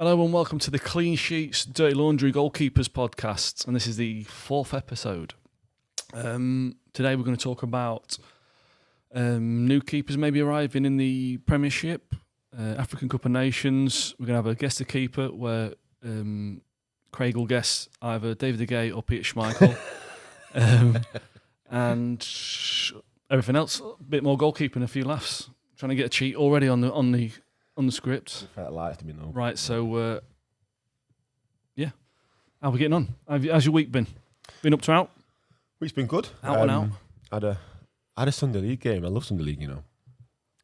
Hello and welcome to the Clean Sheets, Dirty Laundry Goalkeepers podcast, and this is the 4th episode. Today we're going to talk about new keepers maybe arriving in the Premiership, African Cup of Nations. We're going to have a guest keeper where Craig will guess either David Garry or Peter Schmeichel, and everything else. A bit more goalkeeping and a few laughs. Trying to get a cheat already on the script. Right, so yeah, how are we getting on? How's your week been? Been up to out? Week's been good. Out and out. I had a Sunday league game. I love Sunday league, you know.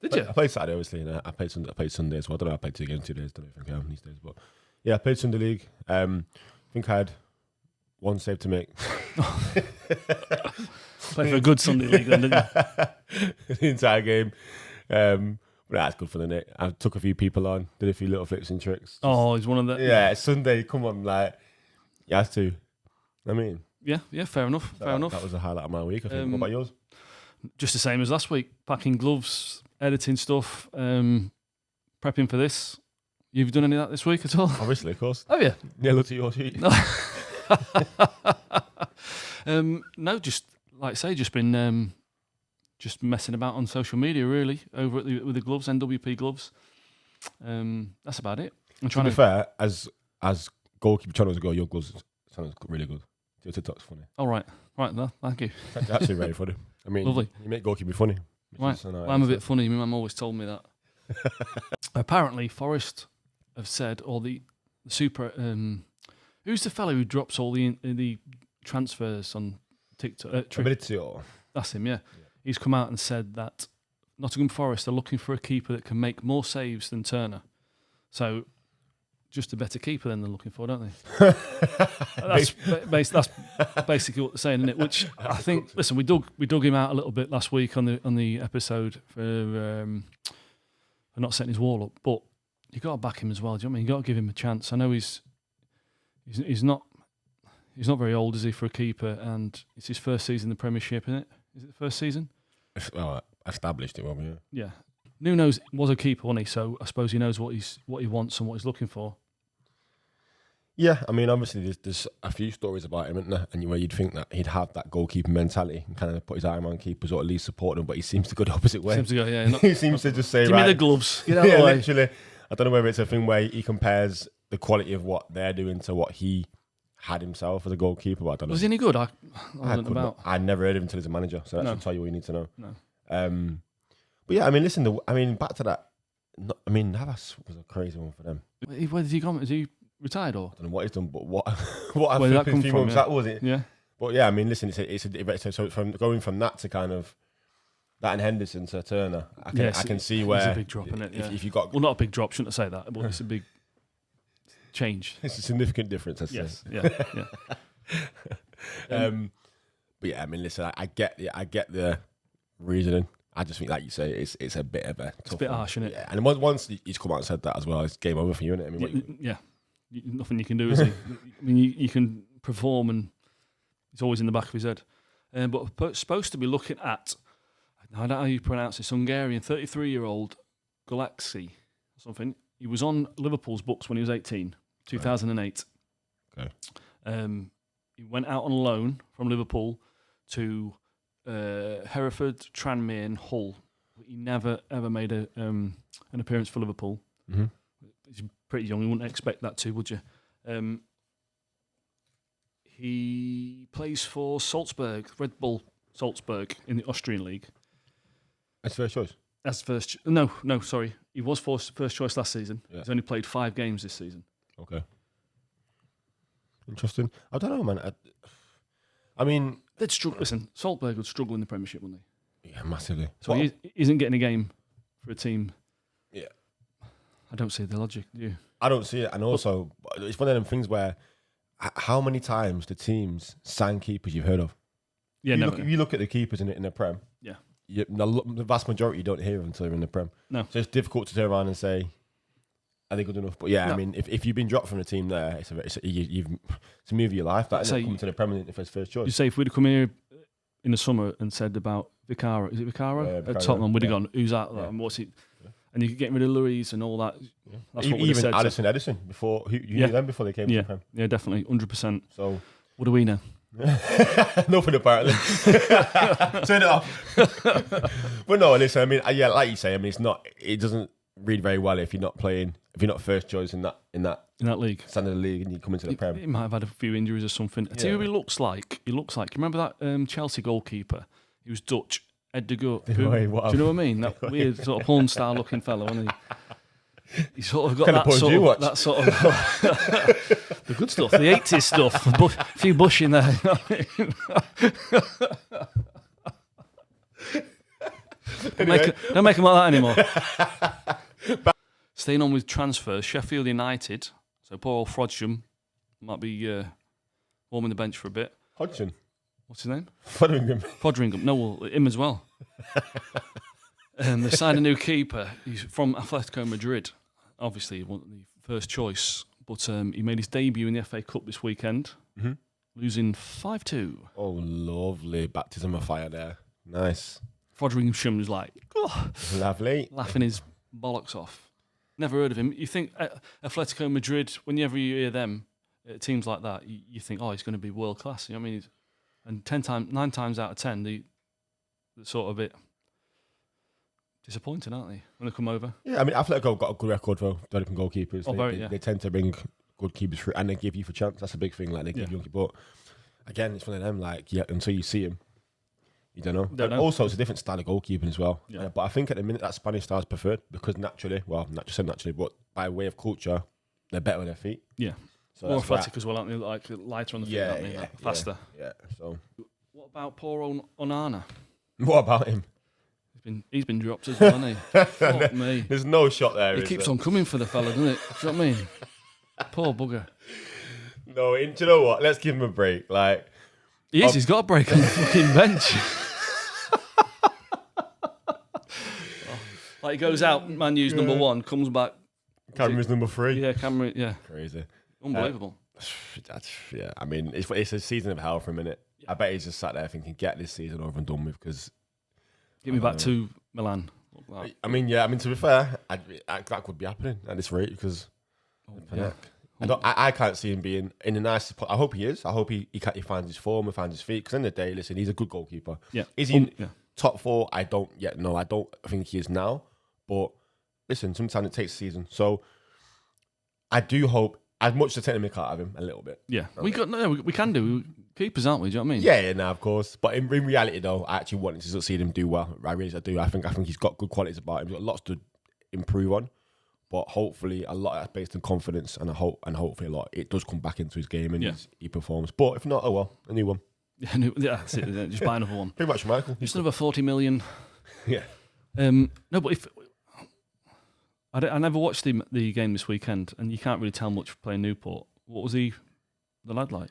Did you? I played Saturday, obviously, and I played Sunday as well. I don't know. I played 2 games, 2 days. Don't think I have these days, but yeah, I played Sunday league. I think I had 1 save to make. Played for a good Sunday league, then, didn't you? The entire game. But that's good for the night. I took a few people on, did a few little flips and tricks. Oh, he's one of the... Yeah, Sunday, come on, like, you have to. I mean... Yeah, fair enough, fair enough. That was the highlight of my week, I think. What about yours? Just the same as last week. Packing gloves, editing stuff, prepping for this. You've done any of that this week at all? Obviously, of course. Oh, yeah. Yeah, look at your sheet. No, just, like I say, just been... just messing about on social media, really, over at with the gloves, NWP gloves. That's about it. I'm trying to be fair, as goalkeeper channels go, your gloves sound really good. Your TikTok's funny. Oh, right, no, thank you. It's actually very funny. I mean, lovely. You make goalkeeper funny. Right, well, I'm a bit funny. My mum always told me that. Apparently, Forest have said, or the super... who's the fellow who drops all the transfers on TikTok? That's him, yeah. He's come out and said that Nottingham Forest are looking for a keeper that can make more saves than Turner. So, just a better keeper than they're looking for, don't they? That's basically what they're saying, isn't it? Which I think, listen, we dug him out a little bit last week on the episode for not setting his wall up, but you got to back him as well. Do you know what I mean? You got to give him a chance. I know he's not very old, is he, for a keeper? And it's his first season in the Premiership, isn't it? Is it the first season? Well, established it, well, yeah. Yeah. Nuno's was a keeper, wasn't he? So I suppose he knows what he wants and what he's looking for. Yeah, I mean, obviously there's a few stories about him, isn't there? And where you'd think that he'd have that goalkeeping mentality and kind of put his arm on keepers or at least support them, but he seems to go the opposite way. He seems to just say, give me the gloves. Get out of the way. Literally. I don't know whether it's a thing where he compares the quality of what they're doing to what he had himself as a goalkeeper, but I don't know. Was he any good? I never heard of him until he's a manager, so that should tell you what you need to know. No. But yeah, I mean, listen, back to that. Navas was a crazy one for them. Where did he go? Is he retired or? I don't know what he's done, but what I Where did that come few from? months that was it. Yeah. But yeah, I mean, listen, so from going from that to kind of that and Henderson to Turner, I can see where it's a big drop, isn't it? Yeah. If you got not a big drop, shouldn't I say that? But it's a big change. It's a significant difference, I'd say. Yeah. But yeah, I mean, listen, I get the reasoning. I just think, like you say, it's a bit of a tough bit harsh, isn't it? Yeah, and once he's come out and said that as well, it's game over for you, isn't it? I mean, nothing you can do, is he? I mean, you can perform, and it's always in the back of his head. But supposed to be looking at, I don't know how you pronounce this, Hungarian 33-year-old Galaxy or something. He was on Liverpool's books when he was 18, 2008. Okay. He went out on loan from Liverpool to Hereford, Tranmere and Hull. He never, ever made an appearance for Liverpool. Mm-hmm. He's pretty young. You wouldn't expect that too, would you? He plays for Salzburg, Red Bull Salzburg in the Austrian league. That's first choice? That's first... No, sorry. He was first choice last season. Yeah. He's only played 5 games this season. Okay. Interesting. I don't know, man. I mean... They'd struggle. Listen, Salzburg would struggle in the Premiership, wouldn't they? Yeah, massively. So he isn't getting a game for a team. Yeah. I don't see the logic, do you? I don't see it. And also, it's one of them things where how many times do teams sign keepers you've heard of? Yeah, if you look at the keepers in the Prem, the vast majority you don't hear of until they're in the Prem. No. So it's difficult to turn around and say, are they good enough? But yeah, no. I mean, if you've been dropped from the team there, it's a move of your life. That isn't coming to the Premier League if first choice. You say if we'd have come here in the summer and said about Vicara, is it Vicara at Tottenham? We'd have gone, who's that? And what's he? And you getting rid of Louise and all that. Yeah. That's what even Addison Edison before you knew them before they came to the Prem. Yeah, definitely, 100%. So what do we know? Nothing apparently. Turn it off. But no, listen. I mean, yeah, like you say. I mean, it doesn't read very well if you're not playing, if you're not first choice in that league, standard of the league, and you come into the Prem. He might have had a few injuries or something. I tell you who he looks like. He looks like. Remember that Chelsea goalkeeper? He was Dutch. Ed de Goot. Do you know what I mean? That weird sort of porn star looking fellow, wasn't he? He sort of got that sort of the good stuff, the 80s stuff. A few bush in there. Don't make them like that anymore. Staying on with transfers, Sheffield United. So poor old Frodsham might be warming the bench for a bit. Hodgson. What's his name? Foderingham. No, well, him as well. They signed a new keeper. He's from Atletico Madrid. Obviously, the first choice. But he made his debut in the FA Cup this weekend, losing 5-2. Oh, lovely. Baptism of fire there. Nice. Foderingham was like, oh, lovely. Laughing his bollocks off. Never heard of him. You think Atletico Madrid, whenever you hear them, teams like that, you think, oh, he's going to be world class. You know what I mean? And 9 times out of 10, they're sort of a bit disappointing, aren't they, when they come over? Yeah, I mean, Atletico have got a good record for developing goalkeepers. They tend to bring good keepers through, and they give you for chance. That's a big thing. Like they give you, but again, it's one of them. Like, until you see him, you don't know. Also, it's a different style of goalkeeping as well. Yeah. But I think at the minute that Spanish style is preferred because not just naturally, but by way of culture, they're better on their feet. Yeah. So more athletic as well, aren't they? Like lighter on the feet, aren't they? Faster. Yeah. So, what about poor Onana? What about him? He's been dropped as well, hasn't he? Fuck me. There's no shot there. He keeps on coming for the fella, doesn't it? Do you know what I mean? Poor bugger. No, do you know what? Let's give him a break. Like he's got a break on the fucking bench. Like he goes out, Man U's number 1, comes back. Cameron's number 3. Yeah, Cameron. Yeah, crazy. Unbelievable. I mean, it's a season of hell for a minute. Yeah. I bet he's just sat there thinking, get this season over and done with because. Get me back to Milan. I mean, to be fair, that could be happening at this rate because. I can't see him being in the nicest. I hope he is. I hope he finds his form and finds his feet. Because in the day, listen, he's a good goalkeeper. Yeah. Is he top 4? I don't yet know. I don't think he is now. But listen, sometimes it takes a season. So I do hope, as much to take the mick out of him a little bit. Yeah, we can do keepers, aren't we? Do you know what I mean? Yeah, no, of course. But in reality, though, I actually want to see him do well. I really do. I think he's got good qualities about him. He's got lots to improve on. But hopefully, a lot of that's based on confidence, and hopefully a lot it does come back into his game and he performs. But if not, oh well, a new one. Yeah, that's it. Just buy another one. Pretty much, Michael. Just another 40 million. Yeah. No, but if I never watched the game this weekend, and you can't really tell much playing Newport. What was the lad like?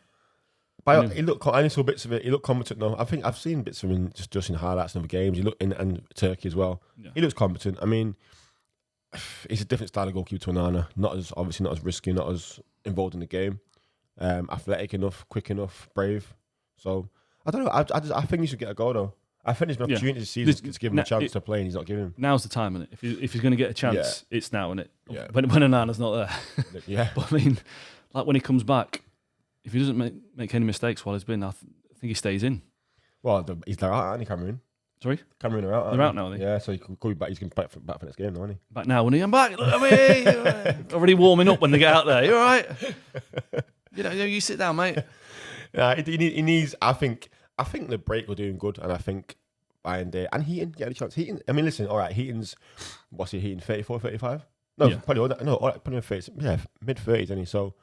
He looked. I only saw bits of it. He looked competent. No, I think I've seen bits of him just in highlights in other games. He looked and Turkey as well. Yeah. He looks competent. I mean, he's a different style of goalkeeper to Onana. Not as risky, not as involved in the game. Athletic enough, quick enough, brave. So I don't know. I think he should get a goal though. I think there's an opportunity this season to give him a chance to play, and he's not giving him. Now's the time, isn't it? If he's going to get a chance, it's now, isn't it? Yeah. When Onana's not there. Yeah. But I mean, like when he comes back, if he doesn't make any mistakes while he's been, I think he stays in. Well, he's there, aren't he, Cameroon? Sorry? Cameroon are out. They're out now, aren't they? Yeah, so he could be back. He's going to be back for next game, now, isn't he? Back now, when I'm back. Look at me. Already warming up when they get out there. You all right? You sit down, mate. Yeah, he needs. I think the break will do him good, and I think Bayern Day and Heaton get a chance. Heaton. I mean, listen. All right, Heaton's what's he? Heaton 34, 35? No, probably probably 30, mid 30s, isn't he? So,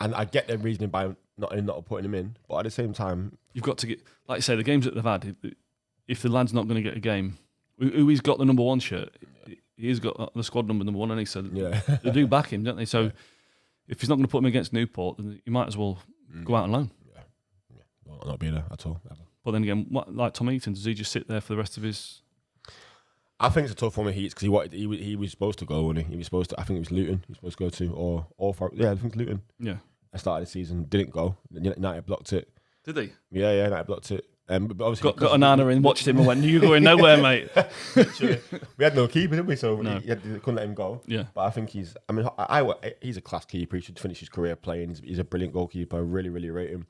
and I get the reasoning by not putting him in, but at the same time, you've got to get, like you say, the games that they've had. If the lad's not going to get a game, who he's got the number 1 shirt, he's got the squad number 1, and he said they do back him, don't they? So if he's not going to put him against Newport, then you might as well go out on loan. Yeah, not be there at all. Ever. But then again, like Tom Heaton, does he just sit there for the rest of his? I think it's a tough one with Heats because he was supposed to go, wasn't he? He was supposed to. I think it was Luton. He was supposed to go to or I think it's Luton. Yeah. I started the season, didn't go. United blocked it. Did they? Yeah, United blocked it. But obviously got an Nana in, watched him and went, "You're going nowhere, mate." We had no keeper, didn't we? So No. couldn't let him go. Yeah. But I think he's a class keeper. He should finish his career playing. He's a brilliant goalkeeper. I really, really rate him.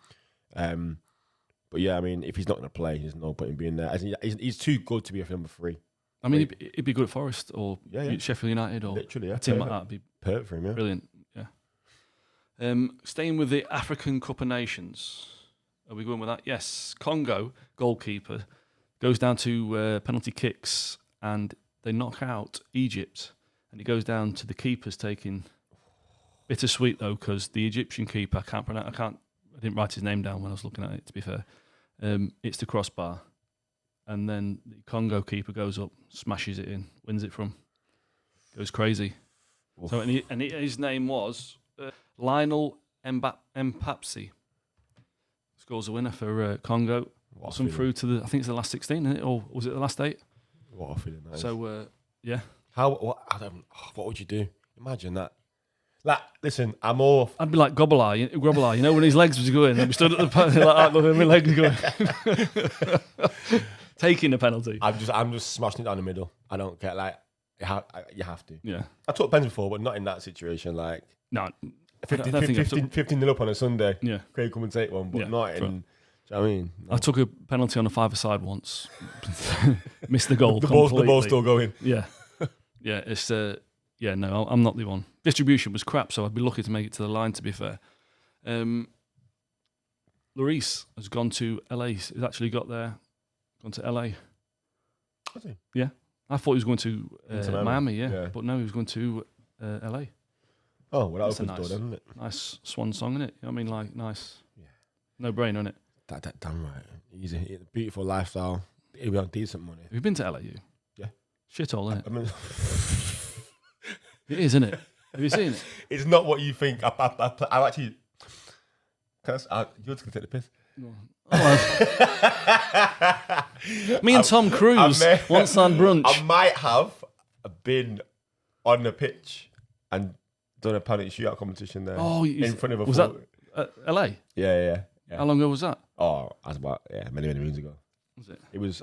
But yeah, I mean, if he's not going to play, there's no point in being there. He's too good to be a number 3. I mean, he'd be good at Forest or Sheffield United or literally, a team like that. Would be perfect for him. Yeah. Brilliant. Yeah. Staying with the African Cup of Nations. Are we going with that? Yes. Congo, goalkeeper, goes down to penalty kicks and they knock out Egypt. And it goes down to the keepers taking... Bittersweet, though, because the Egyptian keeper, I didn't write his name down when I was looking at it, to be fair. It's the crossbar. And then the Congo keeper goes up, smashes it in, wins it from. Goes crazy. Oof. So his name was Lionel Mpapsi. Scores a winner for Congo. Some through to the, I think it's the last 16, isn't it? Or was it the last 8? What a feeling that is. So, yeah. What would you do? Imagine that. Like, listen, I'd be like Grobbelaar, you know, when his legs was going, I'd be stood at the penalty like that, looking at my legs going. Taking a penalty. I'm just smashing it down the middle. I don't get, like, you have to. Yeah. I took pens before, but not in that situation. Like, no. 15-0 up on a Sunday. Yeah. Craig come and take one, but not in... Do you know what I mean? No. I took a penalty on a 5-a-side once. Missed the goal the completely. ball's still going. Yeah. Yeah, it's... yeah, no, I'm not the one. Distribution was crap, so I'd be lucky to make it to the line, to be fair. Lloris has gone to LA. He's actually gone to LA. Has he? Yeah. I thought he was going to Miami, yeah. But no, he was going to LA. Oh, well, that opens the door, doesn't it? Nice swan song, innit? You know what I mean? Like, nice. Yeah. No brainer, innit? That damn right. He's a beautiful lifestyle. He'll be on decent money. Have you been to LA, you? Yeah. Shit all, innit? I mean... It is, isn't it? Have you seen it? It's not what you think. I actually... You're just going to take the piss. Me and Tom Cruise once on brunch. I might have been on the pitch and done a penalty shootout competition there. Oh, in front of a... Was that LA? Yeah. How long ago was that? Oh, that was about many moons ago. Was it? It was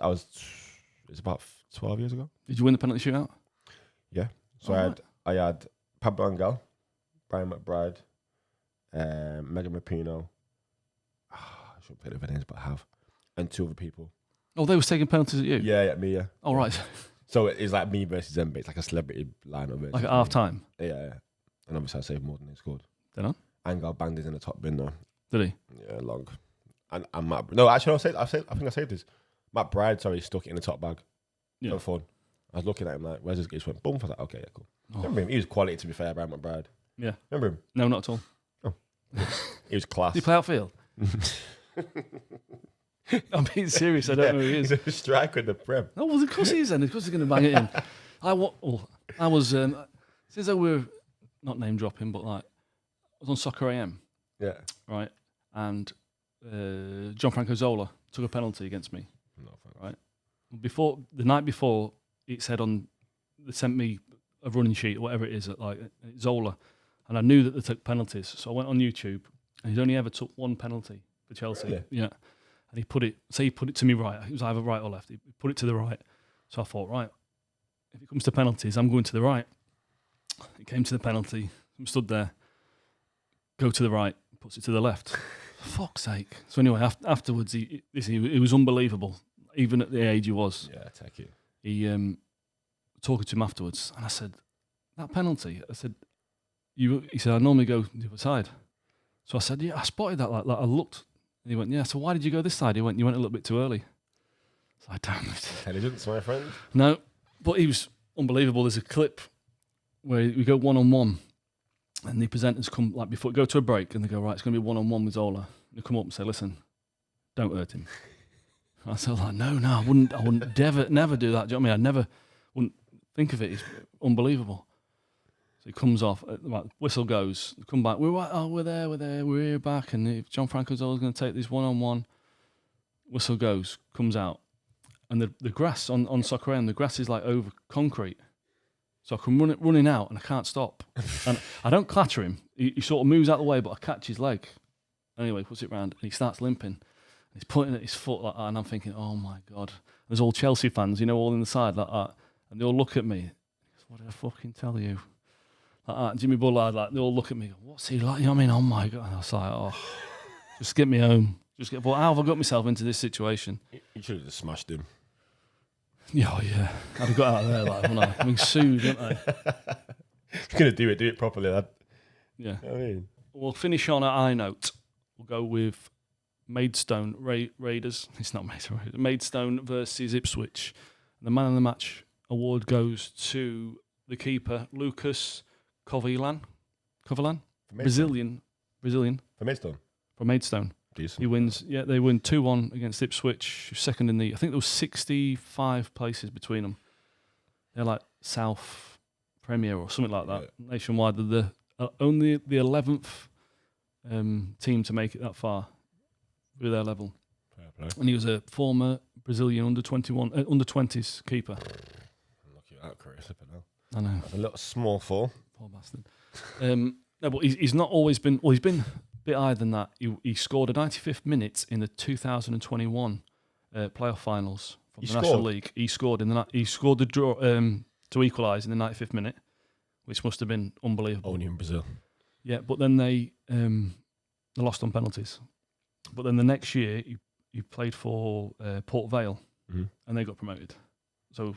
about 12 years ago. Did you win the penalty shootout? Yeah. So I had Pablo Angel, Brian McBride, Megan Rapinoe. I shouldn't play the names, but I have. And 2 other people. Oh, they was taking penalties at you? Yeah, me, yeah. Oh, right. So it's like me versus them, but it's like a celebrity lineup. Like at half time? Yeah. And obviously I saved more than they scored. Then on? Angel banged his in the top bin though. Did he? Yeah, long. And Matt... No, actually, I think I saved this. Matt Bride, stuck it in the top bag. Yeah. For fun. I was looking at him like, where's his... He just went, boom. I was like, okay, yeah, cool. Oh. Remember him? He was quality, to be fair, Brian McBride. Yeah. Remember him? No, not at all. Oh. He was class. Did he play outfield? I'm being serious. I don't know who he is. He's a striker in the Prem. Oh, well, of course he is then. Of course he's going to bang it in. I was, since we're not name dropping, but like, I was on Soccer AM. Yeah. Right. And Gianfranco Zola took a penalty against me. No, right. The night before, it said they sent me a running sheet or whatever it is, like Zola, and I knew that they took penalties. So I went on YouTube, and he'd only ever took 1 penalty for Chelsea. Really? Yeah. And he put it to me right. It was either right or left. He put it to the right. So I thought, right, if it comes to penalties, I'm going to the right. It came to the penalty. I'm stood there. Go to the right. Puts it to the left. For fuck's sake. So anyway, afterwards, he was unbelievable, even at the age he was. Yeah, take it. He talking to him afterwards, and I said, that penalty. I said, he said, I normally go the other side. So I said, yeah, I spotted that. Like I looked. And he went, yeah, so why did you go this side? He went, you went a little bit too early. So I damn it. Intelligence, my friend. No, but he was unbelievable. There's a clip where we go 1-on-1, and the presenters come, like before, go to a break, and they go, right, it's going to be 1-on-1 with Zola. And they come up and say, listen, don't hurt him. And I said, like, no, I wouldn't never do that. Do you know what I mean? Wouldn't think of it. It's unbelievable. So he comes off, like, whistle goes, come back, we're there, we're here back, and if Gianfranco Zola's going to take this 1-on-1, whistle goes, comes out, and the grass on Soccer AM, the grass is like over concrete, so I come running out, and I can't stop, and I don't clatter him, he sort of moves out of the way, but I catch his leg, anyway, puts it round, and he starts limping, He's pointing at his foot like that, and I'm thinking, oh my God. There's all Chelsea fans, all in the side like that. And they all look at me. What did I fucking tell you? Like that. Jimmy Bullard, they all look at me. What's he like? You know what I mean? Oh my God. And I was like, just get me home. But how have I got myself into this situation? You should have just smashed him. Yeah, I'd have got out of there, wouldn't I? I'm being sued, wouldn't I? You're going to do it properly, lad. Yeah. You know what I mean? We'll finish on a high note. We'll go with Maidstone Raiders. It's not Maidstone Raiders. Maidstone versus Ipswich. The man of the match award goes to the keeper, Lucas Covilan. Brazilian. For Maidstone? From Maidstone. Decent. He wins. Yeah, they win 2-1 against Ipswich. Second in I think there was 65 places between them. They're like South Premier or something like that. Yeah. Nationwide, they're only the 11th team to make it that far with their level. Fair play. And he was a former Brazilian under 20s keeper. Lucky that career slipping now. I know. A little small fall. Poor bastard. No, but he's not always been. Well, he's been a bit higher than that. He scored a 95th minute in the 2021 playoff finals from the National League. He scored the draw to equalise in the 95th minute, which must have been unbelievable. Only in Brazil. Yeah, but then they lost on penalties. But then the next year he played for Port Vale, and they got promoted. So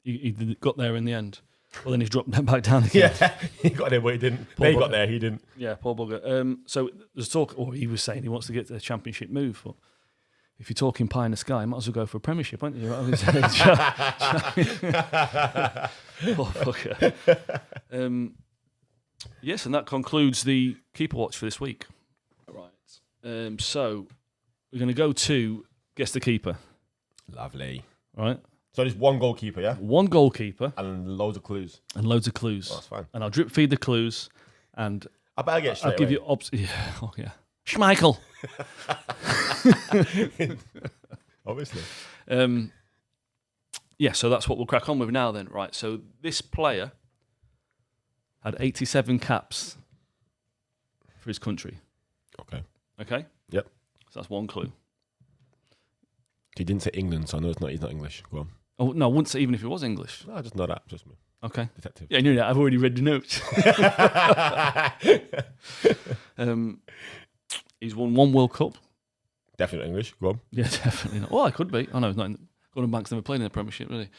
he got there in the end. Well, then he's dropped back down again. Yeah, he got there, but he didn't. They got there, he didn't. Yeah, poor bugger. So there's talk, or he was saying he wants to get to the Championship move, but if you're talking pie in the sky, you might as well go for a Premiership, aren't you? Poor fucker. Yes, and that concludes the Keeper Watch for this week. Right. So we're going to go to Guess the Keeper. Lovely. Right. So there's one goalkeeper, yeah? One goalkeeper. And loads of clues. Oh, that's fine. And I'll drip feed the clues, and I better get straight I'll give you Schmeichel. Obviously. Yeah, so that's what we'll crack on with now then. Right, so this player had 87 caps for his country. Okay? Yep. So that's one clue. He didn't say England, so I know he's not English. Go on. Oh, no, I wouldn't say even if he was English. No, I just know that. Just me. Okay. Detective. Yeah, I knew that. I've already read the notes. He's won one World Cup. Definitely English. Go on. Yeah, definitely not. Well, I could be. I know, Gordon Banks never played in the Premiership, really.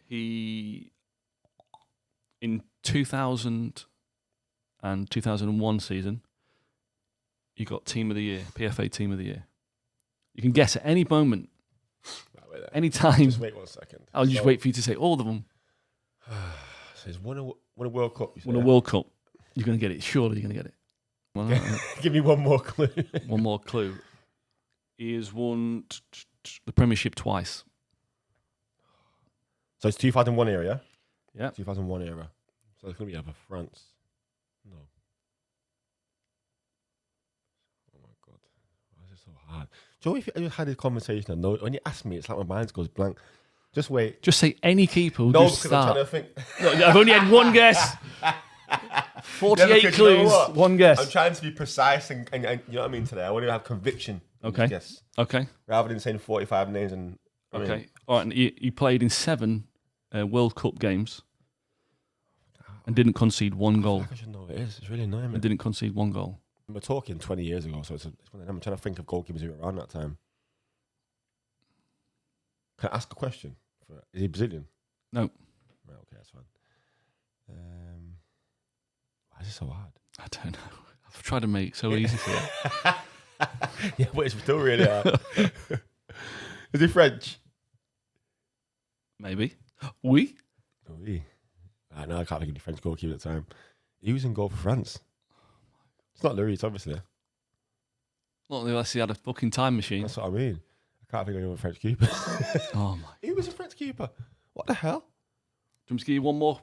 He, in 2000 and 2001 season, he got Team of the Year, PFA Team of the Year. You can guess at any moment, any time. Just wait 1 second. I'll just wait for you to say all of them. So he's won a World Cup. Won a World Cup. You're going to get it. Surely you're going to get it. Well, give me one more clue. One more clue. He has won the Premiership twice. So it's 2001 era, yeah? Yeah. 2001 era. So it's going to be either France. No. Oh my God. Why is it so hard? Do you know if you had this conversation, I know when you ask me, it's like my mind goes blank. Just wait. Just say any keeper. No, because I'm trying to think. No, I've only had one guess. 48 clues, one guess. I'm trying to be precise and you know what I mean today. I want to have conviction. Okay. Guess. Okay. Rather than saying 45 names and. Okay. All right. And he played in 7 World Cup games and didn't concede one goal. I feel like I should know what it is. It's really annoying me. And didn't concede one goal. We're talking 20 years ago, so it's one of them. I'm trying to think of goalkeepers who were around that time. Can I ask a question? Is he Brazilian? No. Right, okay, that's fine. Why is it so hard? I don't know. I've tried to make it so easy for you. Yeah, but it's still really hard. Is he French? Maybe. Oui? Oui. I know I can't think of the French goalkeeper at the time. He was in goal for France. It's not Lloris, obviously. Not unless he had a fucking time machine. That's what I mean. I can't think of any French keeper. Oh my! He was a French keeper. What the hell? Do you want me to give you one more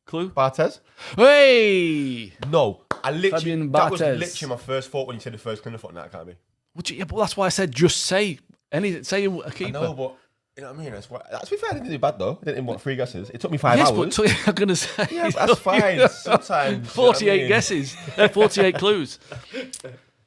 clue? Barthez? Hey! No, I literally. That was Barthez. literally my first thought when you said the first clue. I thought, no, it can't be. Yeah, but that's why I said just say a keeper. I know, but you know what I mean. That's to be fair, I didn't do bad though. I didn't want 3 guesses. It took me 5 hours. But I'm gonna say. Yeah, but that's fine. Sometimes 48 guesses. 48 clues.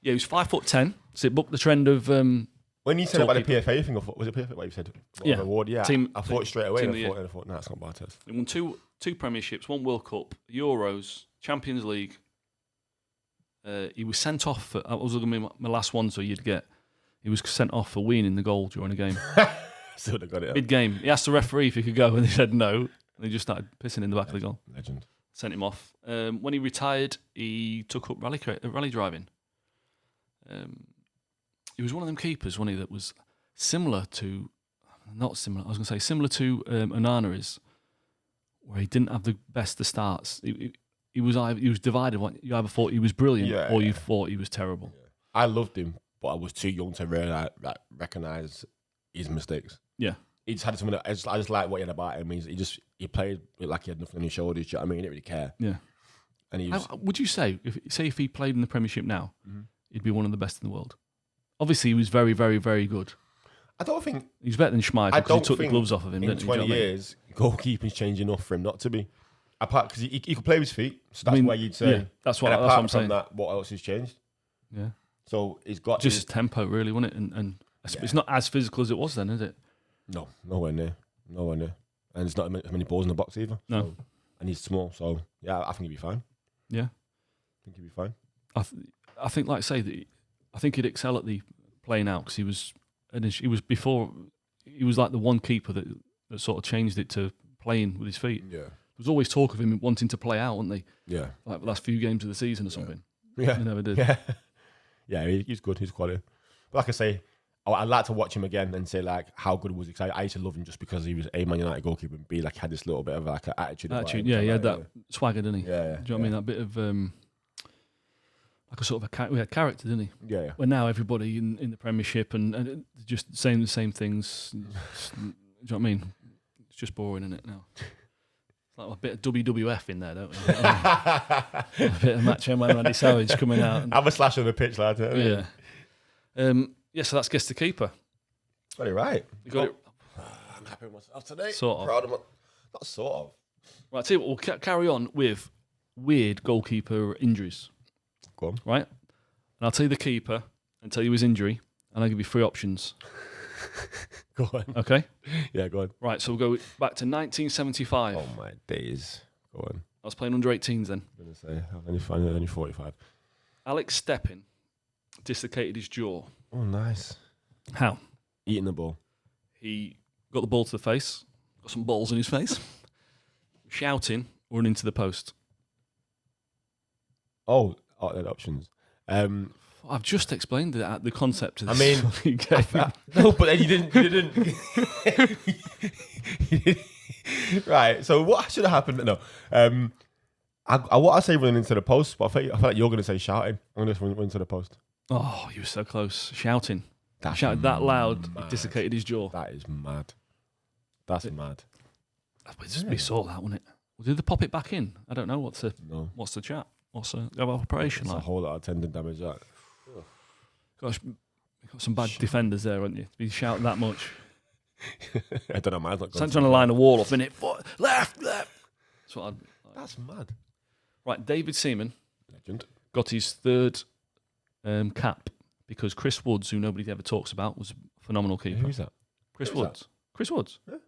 Yeah, he was 5'10", Does it buck the trend of... when you said about the PFA thing, was it PFA what you said? Yeah. Award? Yeah. I thought it straight away. I thought, no, that's not Bartes. He won two premierships, 1 World Cup, Euros, Champions League. He was sent off. That was going to be my last one, so you'd get. He was sent off for weaning the goal during a game. Still got it. Mid-game, he asked the referee if he could go, and he said no. And he just started pissing in the back of the goal. Legend. Sent him off. When he retired, he took up rally driving. He was one of them keepers, wasn't he, that was similar to, not similar, I was going to say similar to Onana is, where he didn't have the best of starts. He was divided. You either thought he was brilliant or you thought he was terrible. Yeah. I loved him, but I was too young to really recognise his mistakes. Yeah. He just had something. I just like what he had about him. He played like he had nothing on his shoulders. Do you know what I mean? He didn't really care. Yeah. And he was, would you say if he played in the Premiership now, he'd be one of the best in the world? Obviously, he was very, very, very good. I don't think he's better than Schmeichel because he took the gloves off of him. In 20 years, goalkeeping's changed enough for him not to be. Apart because he could play with his feet, so that's why you'd say. Yeah, that's what I'm saying. That, what else has changed? Yeah. So he's got just his tempo, really, wasn't it? And it's not as physical as it was then, is it? No, nowhere near, and there's not as many balls in the box either. No, so, and he's small, so yeah, I think he'd be fine. Yeah, I think he'd be fine. I think, like I say, that I think he'd excel at the playing out because he was like the one keeper that sort of changed it to playing with his feet. Yeah. There was always talk of him wanting to play out, wasn't they? Yeah. Like the last few games of the season or something. Yeah. He never did. Yeah. Yeah, he's good. He's quality. But like I say, I'd like to watch him again and say like how good was he? Cause I used to love him just because he was A, Man United goalkeeper, and B, like he had this little bit of like an attitude. Yeah, he had that swagger, didn't he? Yeah. Do you know what I mean? That bit of like a sort of we had character, didn't he? Yeah. Where now everybody in the Premiership and just saying the same things. Do you know what I mean? It's just boring, isn't it now? Like a bit of WWF in there, don't we? A bit of Macho Man Randy Savage coming out. Have a slash on the pitch, lad. Yeah. So that's guess the keeper. Got it right. You got it. I'm happy with myself today. Sort of. Proud of not sort of. Right, tell you what, we'll carry on with weird goalkeeper injuries. Go on. Right? And I'll tell you the keeper and tell you his injury, and I'll give you 3 options. Go on. Okay? Yeah, go on. Right, so we'll go back to 1975. Oh, my days. Go on. I was playing under 18s then. I'm going to say, I'm only 45. Alex Steppin dislocated his jaw. Oh, nice. How? Eating the ball. He got the ball to the face, got some balls in his face, shouting, running to the post. Oh, the options. I've just explained the concept of this. I mean, no, but then you didn't. Right. So what should have happened? No. I want to say running into the post, but I feel like you're going to say shouting. I'm going to run into the post. Oh, you were so close. Shouting. That's shouted that loud, mad. he dislocated his jaw. That is mad. That's mad. We saw that, wasn't it? Did they pop it back in? I don't know. What's the chat? What's the operation like? A whole lot of tendon damage. That. Gosh, you've got some bad defenders there, haven't you? To be shouting that much. I don't know, man. It's trying to line a wall off, innit? Left. That's mad. Right, David Seaman. Legend. Got his 3rd cap because Chris Woods, who nobody ever talks about, was a phenomenal keeper. Who's that? Chris Woods. Chris Woods? Yeah.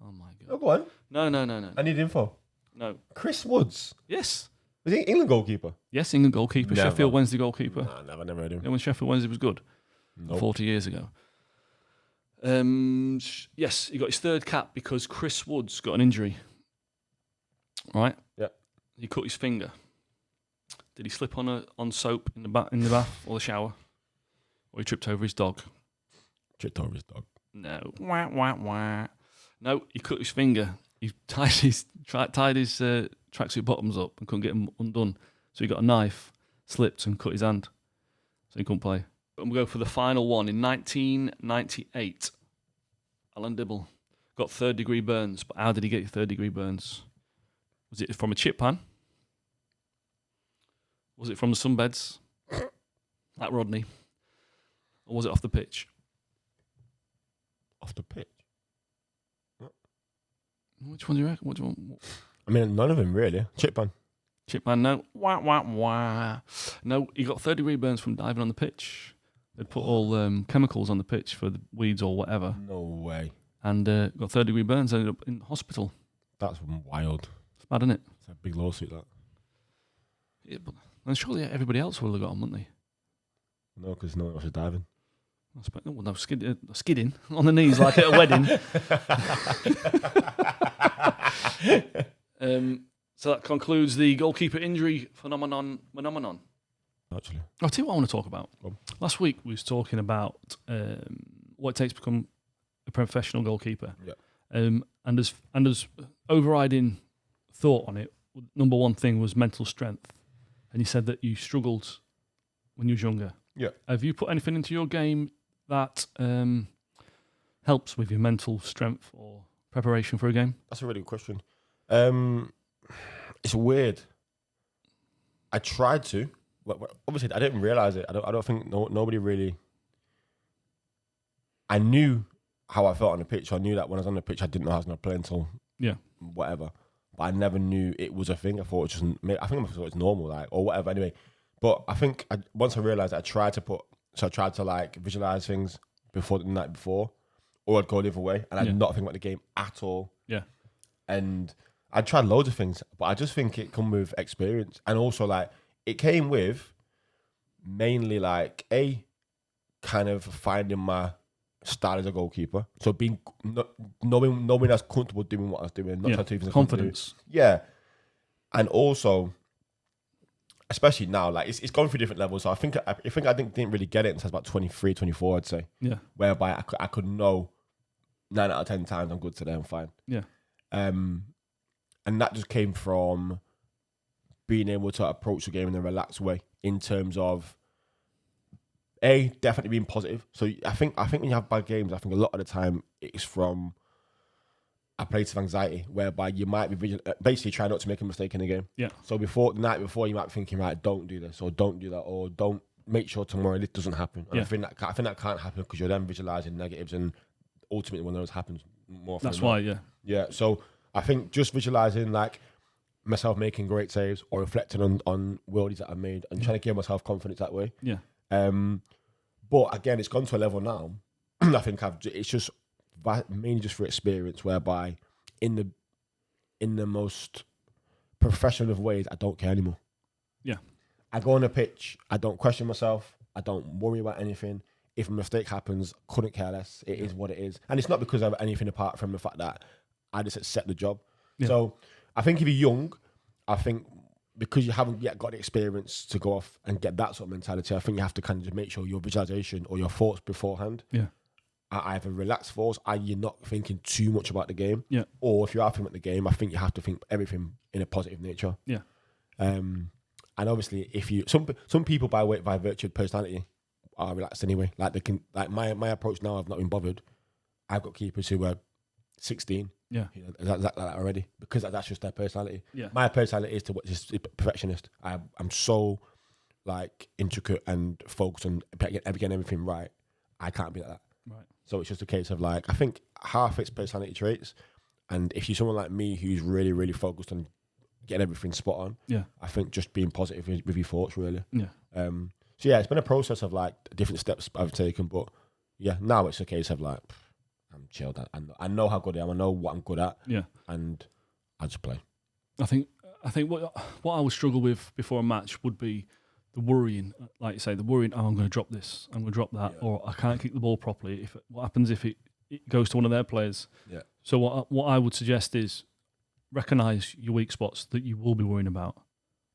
Oh, my God. Oh, go on. No. I need info. No. Chris Woods? Yes. Was he England goalkeeper? Yes, England goalkeeper. Never. Sheffield Wednesday goalkeeper. No, never heard of him. Yeah, when Sheffield Wednesday was good. Nope. 40 years ago. Yes, he got his 3rd cap because Chris Woods got an injury. Right? Yeah. He cut his finger. Did he slip on soap in the bath or the shower? Or he tripped over his dog? Tripped over his dog. No. Wah. No, he cut his finger. He tied his tracksuit bottoms up and couldn't get them undone. So he got a knife, slipped and cut his hand. So he couldn't play. And we'll go for the final one. In 1998, Alan Dibble got 3rd-degree burns. But how did he get 3rd-degree burns? Was it from a chip pan? Was it from the sunbeds? Like Rodney? Or was it off the pitch? Off the pitch? Which one do you reckon? What do you want? I mean, none of them really. Chip pan. Chip pan, no. Wah. No, he got 3rd-degree burns from diving on the pitch. They'd put all chemicals on the pitch for the weeds or whatever. No way. And got 3rd-degree burns, ended up in hospital. That's wild. It's bad, isn't it? It's a big lawsuit, that. Yeah, and surely everybody else would have got on, wouldn't they? No, because no one else is diving. Well, no, skidding on the knees like at a wedding. So that concludes the goalkeeper injury phenomenon. Actually, I'll tell you what I want to talk about. Last week we was talking about what it takes to become a professional goalkeeper. Yeah. And as overriding thought on it, number one thing was mental strength. And you said that you struggled when you was younger. Yeah. Have you put anything into your game that helps with your mental strength or preparation for a game? That's a really good question. It's weird. I tried to. Obviously, I didn't realize it. I don't think nobody really. I knew how I felt on the pitch. I knew that when I was on the pitch, I didn't know how I was going to play until whatever. But I never knew it was a thing. I thought it just. I think I thought it's normal, like, or whatever. Anyway, but I think once I realized, I tried to like visualize things before the night before, or I'd go the other way, and I'd not think about the game at all. Yeah, and I tried loads of things, but I just think it come with experience, and also like it came with mainly like kind of finding my style as a goalkeeper. So knowing I was comfortable doing what I was doing, not trying to even confidence. Yeah, and also, especially now, like it's gone through different levels. So I think I didn't really get it until I was about 23, 24, I'd say. Yeah, whereby I could know 9 out of 10 times I'm good today, I'm fine. Yeah. And that just came from being able to approach the game in a relaxed way, in terms of definitely being positive. So I think when you have bad games, I think a lot of the time it's from a place of anxiety, whereby you might be basically trying not to make a mistake in the game. Yeah. So the night before, you might be thinking, right, don't do this, or don't do that, or don't make sure tomorrow this doesn't happen. And I think that can't happen because you're then visualizing negatives, and ultimately when those happens more often. That's why, yeah. So I think just visualizing like myself making great saves, or reflecting on worldies that I've made, and trying to give myself confidence that way. Yeah. But again, it's gone to a level now. I think it's just mainly just for experience, whereby in the most professional of ways, I don't care anymore. Yeah. I go on the pitch, I don't question myself, I don't worry about anything. If a mistake happens, couldn't care less. It is what it is. And it's not because of anything apart from the fact that I just accept the job. Yeah. So I think if you're young, I think because you haven't yet got the experience to go off and get that sort of mentality, I think you have to kind of just make sure your visualization or your thoughts beforehand are either relaxed thoughts, you're not thinking too much about the game. Yeah. Or if you are thinking about the game, I think you have to think everything in a positive nature. Yeah. And obviously, if you some people by virtue of personality are relaxed anyway. Like they can, like my approach now, I've not been bothered. I've got keepers who are 16. Yeah, like that already, because that's just their personality. Yeah, my personality is just perfectionist. I'm so like intricate and focused on getting everything right. I can't be like that. Right. So it's just a case of like, I think half it's personality traits, and if you're someone like me who's really, really focused on getting everything spot on, I think just being positive with your thoughts, really. Yeah. So yeah, it's been a process of like different steps I've taken, but yeah, now it's a case of like, I'm chilled. I know how good I am. I know what I'm good at. Yeah, and I just play. I think what I would struggle with before a match would be the worrying, like you say, the worrying. Oh, I'm going to drop this. I'm going to drop that, or I can't kick the ball properly. What happens if it goes to one of their players? Yeah. So what I would suggest is recognise your weak spots that you will be worrying about,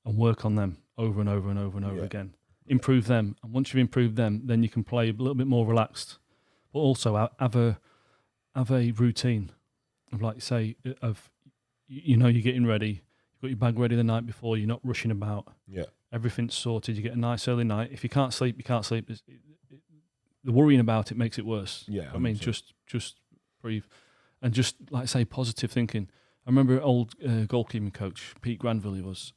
and work on them over and over and over and over again. Improve them, and once you've improved them, then you can play a little bit more relaxed, but also have a routine of, like you say, of you're getting ready, you've got your bag ready the night before, you're not rushing about. Yeah, everything's sorted. You get a nice early night. If you can't sleep, you can't sleep. The worrying about it makes it worse. Yeah, I mean, just breathe, and just like I say, positive thinking. I remember an old goalkeeping coach, Pete Granville, he was.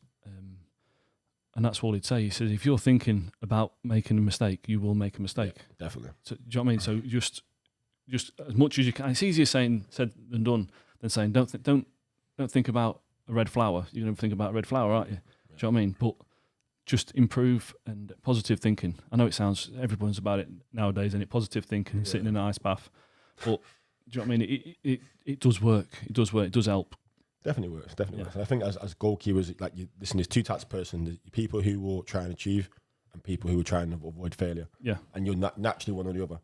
And that's what he'd say. He says, if you're thinking about making a mistake, you will make a mistake. Yeah, definitely. So, do you know what I mean? So just as much as you can. It's easier said than done than saying don't think about a red flower. You're going to think about a red flower, aren't you? Yeah. Do you know what I mean? But just improve and positive thinking. I know it sounds, everyone's about it nowadays, and positive thinking, sitting in an ice bath. But do you know what I mean? It does work. It does work. It does help. Definitely works. Definitely works. And I think as goalkeepers, like listen, there's two types of person: there's people who will try and achieve, and people who will try and avoid failure. Yeah. And you're naturally one or the other.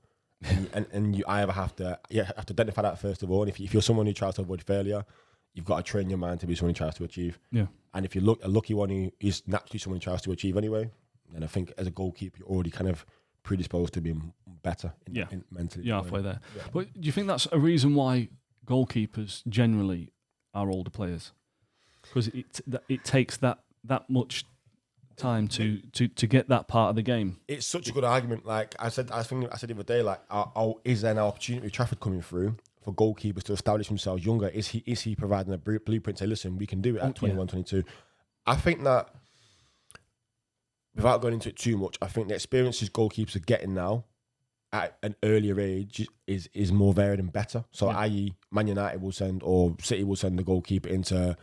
and you either have to identify that first of all. And if you're someone who tries to avoid failure, you've got to train your mind to be someone who tries to achieve. Yeah. And if you're a lucky one who is naturally someone who tries to achieve anyway, then I think as a goalkeeper, you're already kind of predisposed to being better in mentally. You're halfway there. Yeah. But do you think that's a reason why goalkeepers generally are older players? Because it takes that much time to get that part of the game. It's such a good argument. Like I said the other day, like, is there an opportunity with Trafford coming through for goalkeepers to establish themselves younger? Is he providing a blueprint? Say, listen, we can do it at 21, 22. I think that, without going into it too much, I think the experiences goalkeepers are getting now at an earlier age is more varied and better. So, i.e., Man United will send, or City will send the goalkeeper into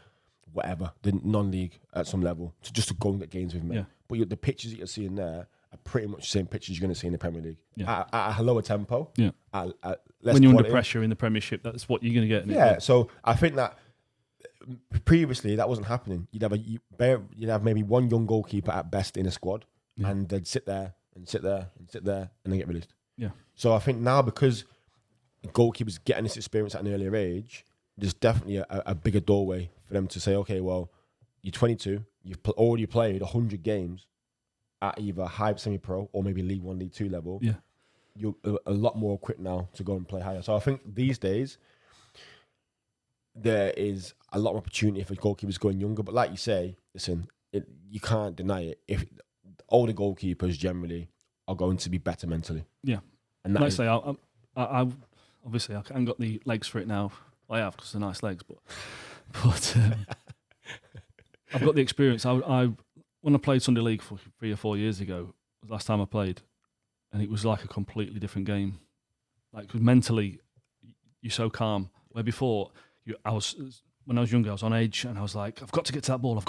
whatever, the non-league at some level, to go and get games with me. Yeah. But the pictures that you're seeing there are pretty much the same pictures you're going to see in the Premier League. Yeah. At a lower tempo. Yeah. At less when you're quality. Under pressure in the Premiership, that's what you're going to get. Yeah, so I think that previously that wasn't happening. You'd have maybe one young goalkeeper at best in a squad, and they'd sit there and then get released. Yeah. So I think now, because goalkeepers getting this experience at an earlier age, there's definitely a bigger doorway for them to say, okay, well, you're 22, you've already played 100 games at either high semi-pro or maybe League 1, League 2 level. Yeah. You're a lot more equipped now to go and play higher. So I think these days there is a lot of opportunity for goalkeepers going younger. But like you say, listen, you can't deny it. If older goalkeepers generally are going to be better mentally. Yeah. And like I say, I obviously I haven't got the legs for it now. I have, because they're nice legs, but I've got the experience. When I played Sunday League 3 or 4 years ago, was the last time I played, and it was like a completely different game. Like, 'cause mentally, you're so calm. Where before, when I was younger, I was on edge, and I was like, I've got to get to that ball.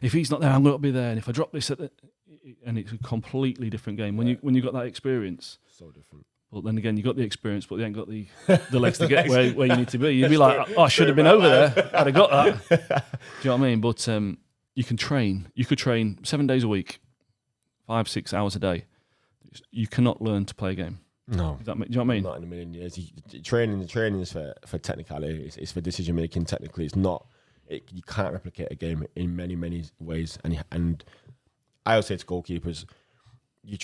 If he's not there, I'm going to be there. And if I drop this, and it's a completely different game. When you got that experience, so different. But then again, you got the experience, but you ain't got the legs to get where you need to be. You'd be like, I should have been over there. I'd have got that. Do you know what I mean? But you can train. You could train 7 days a week, 5-6 hours a day. You cannot learn to play a game. No. Do you know what I mean? Not in a million years. Training is for technicality. It's for decision making. Technically, it's not. You can't replicate a game in many, many ways. And I always say to goalkeepers, you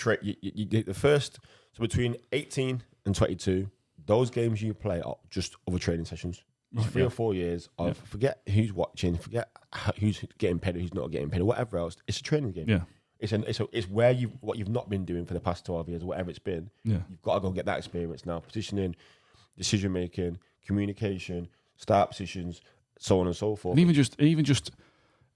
get the first. So between 18 and 22, those games you play are just other training sessions. It's 3 or 4 years of forget who's watching, forget who's getting paid, who's not getting paid, or whatever else. It's a training game. Yeah. It's where what you've not been doing for the past 12 years, whatever it's been. Yeah. You've got to go get that experience now. Positioning, decision making, communication, start positions, so on and so forth. And even just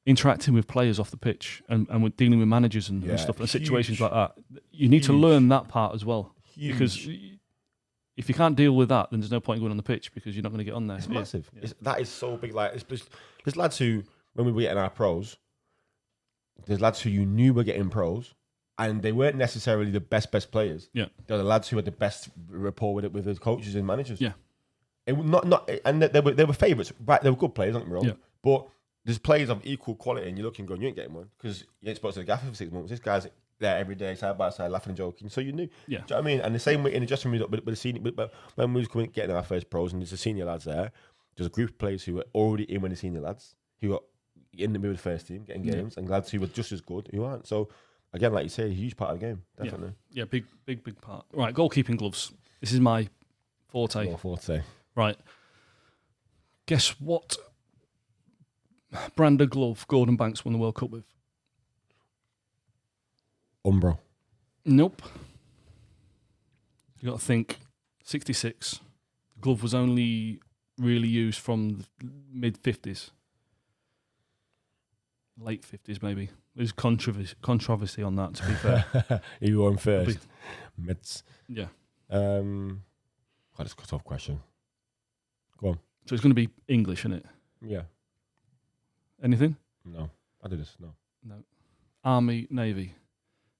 interacting with players off the pitch and with dealing with managers and stuff, and situations like that. You need to learn that part as well. Huge. Because if you can't deal with that, then there's no point going on the pitch, because you're not going to get on there. It's massive. Yeah. That is so big. Like, there's lads who, when we were getting our pros, there's lads who you knew were getting pros, and they weren't necessarily the best players. Yeah. They're the lads who had the best rapport with the coaches and managers. Yeah. And they were favourites. Right, they were good players, don't get me wrong. Yeah. But there's players of equal quality, and you're looking going, you ain't getting one, because you ain't supposed to gaffer for 6 months. This guy's there every day, side by side, laughing and joking. So you knew. Yeah. Do you know what I mean? And the same way in the dressing room, but the senior, but when we was getting our first pros, and there's the senior lads there, there's a group of players who were already in with the senior lads, who were in the middle of the first team, getting games, and lads who were just as good, who aren't. So again, like you say, a huge part of the game, definitely. Yeah, big part. Right, goalkeeping gloves. This is my forte. Your forte. Right. Guess what brand of glove Gordon Banks won the World Cup with? Umbro. Nope. You got to think. 66. The glove was only really used from the mid-50s. Late 50s, maybe. There's controversy on that, to be fair. You were on first. Mids. Yeah. That's a tough question. Go on. So it's going to be English, isn't it? Yeah. Anything? No. I do this. No. Army, Navy.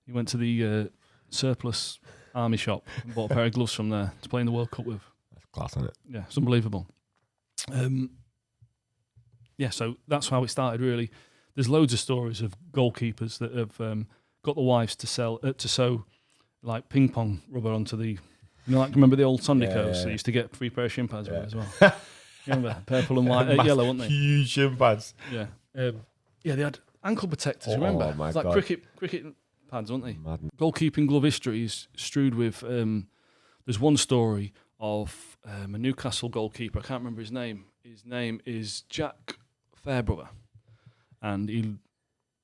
He went to the surplus army shop and bought a pair of gloves from there to play in the World Cup with. That's class, isn't it? Yeah, it's unbelievable. So that's how it started, really. There's loads of stories of goalkeepers that have got the wives to sew like ping pong rubber onto the, remember the old Sondicos? Yeah. They used to get 3 pair of shin pads with it as well. You remember purple and white, yellow, weren't they? Huge shin pads. Yeah, they had ankle protectors. Remember? Oh my It's like God. cricket pads, weren't they? Madden. Goalkeeping glove history is strewed with. There's one story of a Newcastle goalkeeper. I can't remember his name. His name is Jack Fairbrother, and he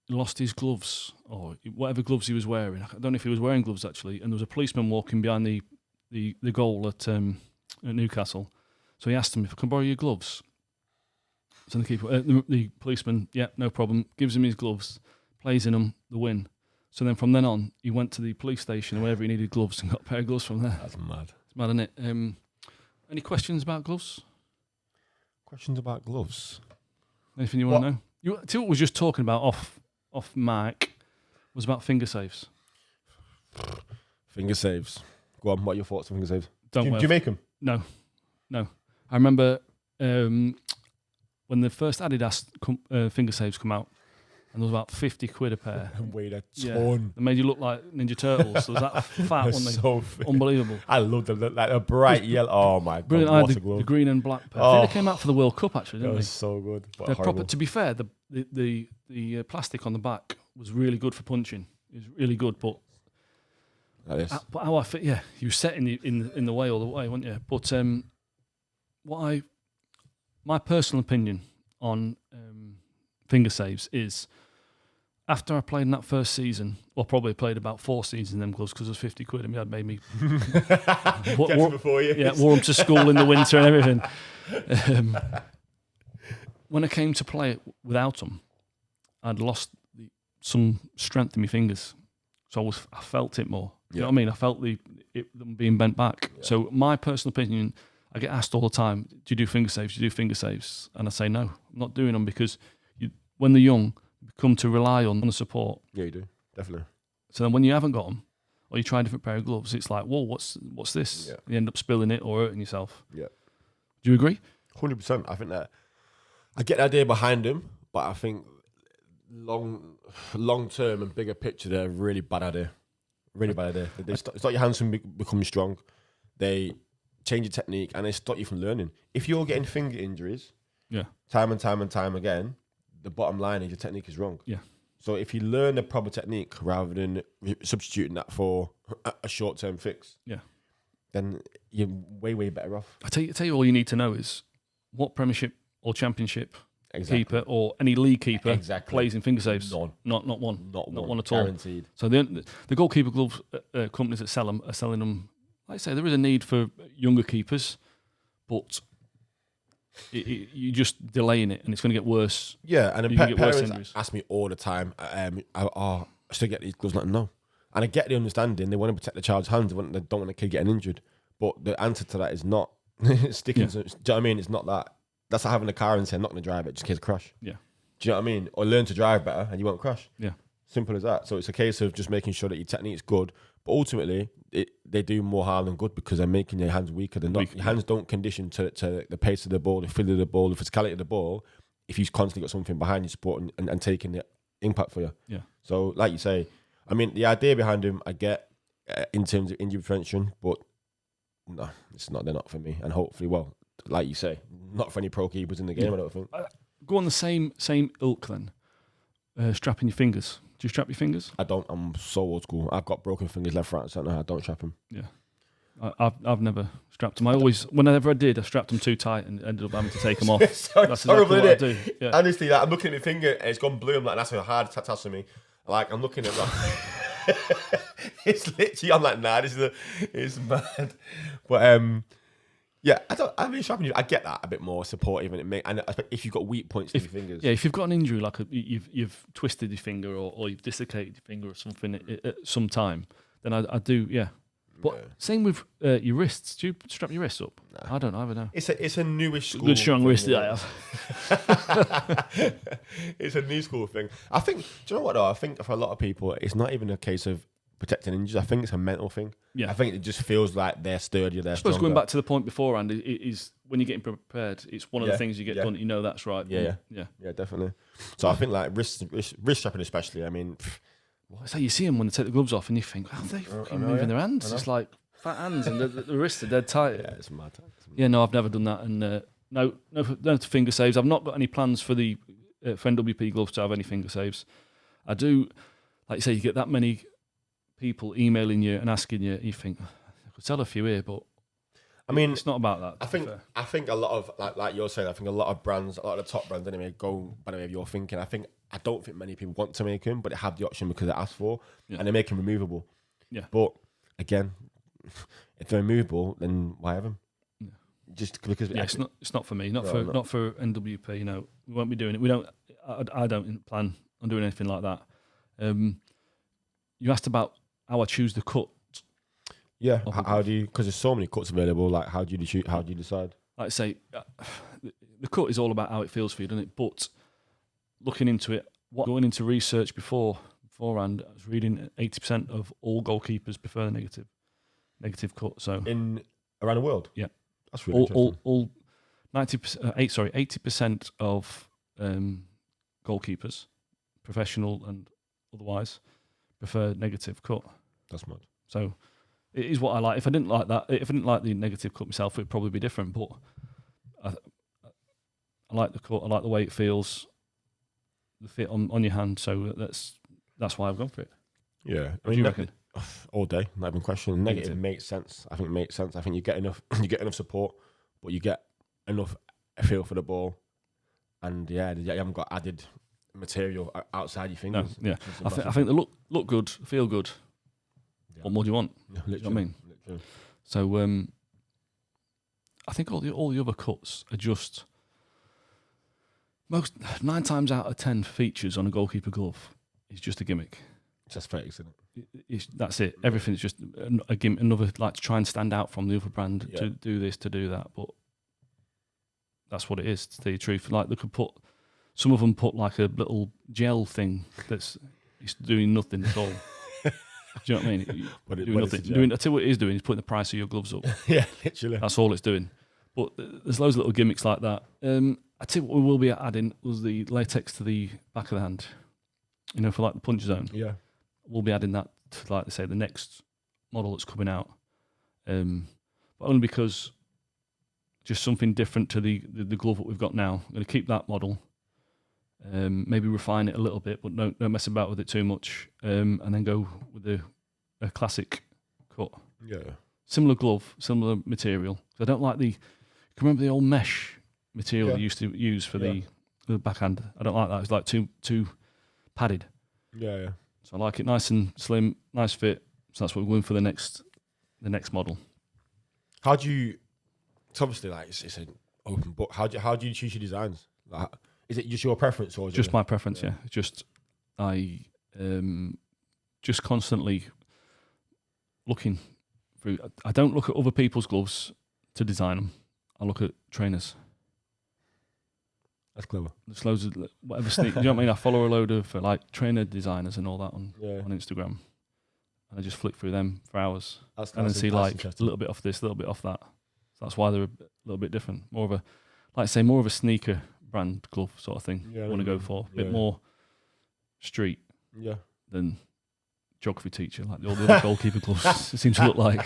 lost his gloves or whatever gloves he was wearing. I don't know if he was wearing gloves actually. And there was a policeman walking behind the goal at Newcastle. So he asked him if I can borrow your gloves. So the policeman, yeah, no problem, gives him his gloves, plays in them, the win. So then from then on, he went to the police station wherever he needed gloves and got a pair of gloves from there. That's mad. It's mad, isn't it? Any questions about gloves? Questions about gloves? Anything you want to know? What was just talking about off mic was about finger saves. Finger saves. Go on, what are your thoughts on finger saves? Do you make them? No. I remember when the first Adidas finger saves come out, and there was about 50 quid a pair. And weighed a ton. Yeah. They made you look like Ninja Turtles. So was that fat, wasn't they? So fit. Unbelievable. I love them. Like a bright yellow. Oh my God. Brilliant. I What had a glove. the green and black pair. I think they came out for the World Cup actually, That didn't was they? so good. But They're horrible. proper. To be fair, the plastic on the back was really good for punching. It was really good, but Like this. but how I fit, yeah, you were set in the way all the way, weren't you? But my personal opinion on finger saves is, after I played in that first season, well, probably played about 4 seasons in them gloves because it was 50 quid and my dad made me Get them before you. yeah, wore them to school in the winter and everything. When I came to play it without them, I'd lost some strength in my fingers, so I felt it more. You know what I mean? I felt them being bent back. Yeah. So my personal opinion, I get asked all the time, do you do finger saves? Do you do finger saves? And I say no, I'm not doing them because when they're young, you come to rely on the support. Yeah, you do. Definitely. So then when you haven't got them, or you try a different pair of gloves, it's like, whoa, what's this? Yeah. You end up spilling it or hurting yourself. Yeah. Do you agree? 100%. I think that I get the idea behind them, but I think long term and bigger picture, they're a really bad idea. Really bad idea. It's like your hands become strong. They change your technique and they stop you from learning. If you're getting finger injuries, time and time again, the bottom line is your technique is wrong. Yeah. So if you learn the proper technique rather than substituting that for a short-term fix, then you're way better off. I tell you, all you need to know is what Premiership or Championship keeper or any league keeper plays in finger saves. None. Not one. Not one at all. Guaranteed. So the goalkeeper gloves companies that sell them are selling them. Like I say, there is a need for younger keepers, but you're just delaying it, and it's going to get worse. Yeah, and then parents ask me all the time, should I get these gloves? Like, no. And I get the understanding. They want to protect the child's hands. They don't want the kid getting injured. But the answer to that is not sticking. Do you know what I mean? It's not that. That's like having a car and saying, I'm not going to drive it, just in case crash. Yeah. Do you know what I mean? Or learn to drive better and you won't crash. Yeah. Simple as that. So it's a case of just making sure that your technique is good. But ultimately, they do more harm than good because they're making your hands weaker. Your hands don't condition to the pace of the ball, the feel of the ball, the physicality of the ball, if you've constantly got something behind you supporting and taking the impact for you. Yeah. So, like you say, I mean, the idea behind them, I get in terms of injury prevention, but no, it's not. They're not for me. And hopefully, well, like you say, not for any pro keepers in the game, I don't think. Go on the same ilk then. Strapping your fingers. Do you strap your fingers? I don't. I'm so old school. I've got broken fingers left, right, and centre. I don't strap them. Yeah. I've never strapped them. Whenever I did, I strapped them too tight and ended up having to take them off. That's horrible, exactly what I do. Yeah. Honestly, I'm looking at my finger and it's gone blue. I'm like, that's a hard task for me. Like, I'm looking at that. It's literally, I'm like, nah, it's mad. But yeah, I mean, strapping you, I get that a bit more supportive, and if you've got weak points in your fingers. Yeah, if you've got an injury, like you've twisted your finger or you've dislocated your finger or something at some time, then I do, yeah. But same with your wrists. Do you strap your wrists up? Nah. I don't either now. It's a newish school. Good strong wrist that I have. It's a new school thing. I think. Do you know what though? I think for a lot of people, it's not even a case of protecting injuries. I think it's a mental thing. Yeah. I think it just feels like they're sturdier. They're stronger. Going back to the point beforehand, it is when you're getting prepared. It's one of the things you get done. You know that's right. Yeah, definitely. So I think like wrist strapping, especially. I mean. It's like you see them when they take the gloves off and you think, how are they fucking moving their hands? It's like fat hands and the wrists are dead tight. Yeah, it's mad. Yeah, no, I've never done that. And no finger saves. I've not got any plans for the for NWP gloves to have any finger saves. I do, like you say, you get that many people emailing you and asking you, you think, I could sell a few here, but I mean, it's not about that. I think a lot of, like you're saying, I think a lot of brands, a lot of the top brands anyway, go by the way of your thinking. I don't think many people want to make them, but they have the option because they're asked for, and they make them removable. Yeah. But again, if they're removable, then why have them? Yeah. Just because it's not for me, not for NWP. You know, we won't be doing it. We don't. I don't plan on doing anything like that. You asked about how I choose the cut. Yeah. How do you? Because there's so many cuts available. Like, how do you decide? Like I say, the cut is all about how it feels for you, doesn't it? But looking into it, going into research beforehand, I was reading 80% of all goalkeepers prefer the negative cut. So around the world, yeah, that's really interesting. All 80% of goalkeepers, professional and otherwise, prefer negative cut. That's mad. So it is what I like. If I didn't like that, if I didn't like the negative cut myself, it'd probably be different. But I like the cut. I like the way it feels. The fit on your hand, so that's why I've gone for it. Yeah, I mean, you reckon? All day, not even question. Negative makes sense. I think it makes sense. I think you get enough support, but you get enough feel for the ball, and you haven't got added material outside your fingers. No, yeah, I think they look good, feel good. Yeah. What more do you want? Yeah, you know what I mean? Literally. So I think all the other cuts are just. 9 times out of 10 features on a goalkeeper glove is just a gimmick. It's aesthetics, isn't it? That's it. Everything's just a gimmick. Another, like, to try and stand out from the other brand, to do this, to do that. But that's what it is, to tell you the truth. Like, some of them put like a little gel thing it's doing nothing at all. Do you know what I mean? Doing nothing. I tell you what it is doing. Is putting the price of your gloves up. Yeah, literally. That's all it's doing. But there's loads of little gimmicks like that. I tell you what we will be adding was the latex to the back of the hand. You know, for like the punch zone. Yeah. We'll be adding that to, like they say, the next model that's coming out. But only because just something different to the glove that we've got now. I'm going to keep that model. Maybe refine it a little bit, but don't mess about with it too much. And then go with a classic cut. Yeah. Similar glove, similar material. I don't like the. Can you remember the old mesh material they used to use for the backhand? I don't like that. It's like too padded. Yeah. So I like it nice and slim, nice fit. So that's what we're going for the next model. How do you? It's obviously like it's an open book. How do you choose your designs? Like, is it just your preference or just my preference? Yeah. Just I just constantly looking through. I don't look at other people's gloves to design them. I look at trainers. That's clever. There's loads of whatever sneak. Do you know what I mean? I follow a load of like trainer designers and all that on Instagram, and I just flick through them for hours, and then see like a little bit off this, a little bit off that. So that's why they're a little bit different. More of a sneaker brand glove sort of thing. I want to go for a bit more street. Yeah. Than geography teacher like all the other goalkeeper gloves. It seems to look like.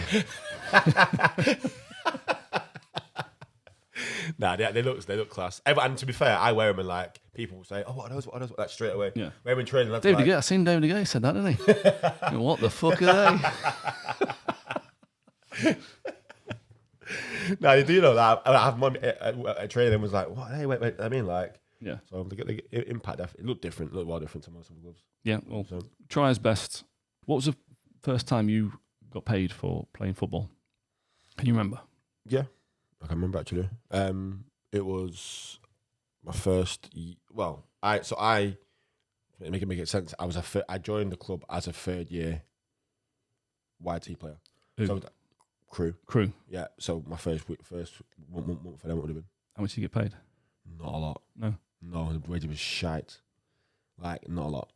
Nah, they look class. And to be fair, I wear them and like people will say, "Oh, what are those?" Like straight away. Yeah. Wear them in training. David Gay, I seen David Gay said that, didn't he? What the fuck are they? No, you do know that. I have one at training and was like, "What? Hey, wait. I mean, like, yeah." So the impact, it looked different, well different to most of the gloves. Yeah. Well, try his best. What was the first time you got paid for playing football? Can you remember? Yeah. I can remember actually. It was my first. I make it sense. I joined the club as a third year YT player. So crew. Yeah. So my first month for them would have been. How much did you get paid? Not a lot. No, the wage was shite. Like not a lot.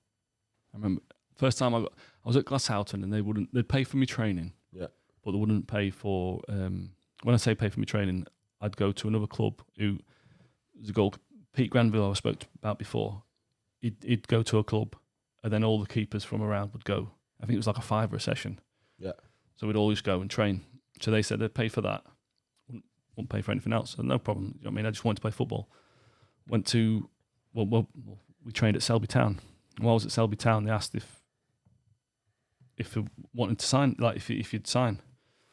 I remember first time I was at Glasshoughton and they'd pay for me training. Yeah. But they wouldn't pay for. When I say pay for me training, I'd go to another club who was a goal. Pete Granville I spoke about before. He'd go to a club, and then all the keepers from around would go. I think it was like a £5 a session. Yeah. So we'd always go and train. So they said they'd pay for that. Wouldn't pay for anything else. So no problem. You know what I mean? I just wanted to play football. Went to, we trained at Selby Town. While I was at Selby Town, they asked if we wanted to sign, like if you'd sign.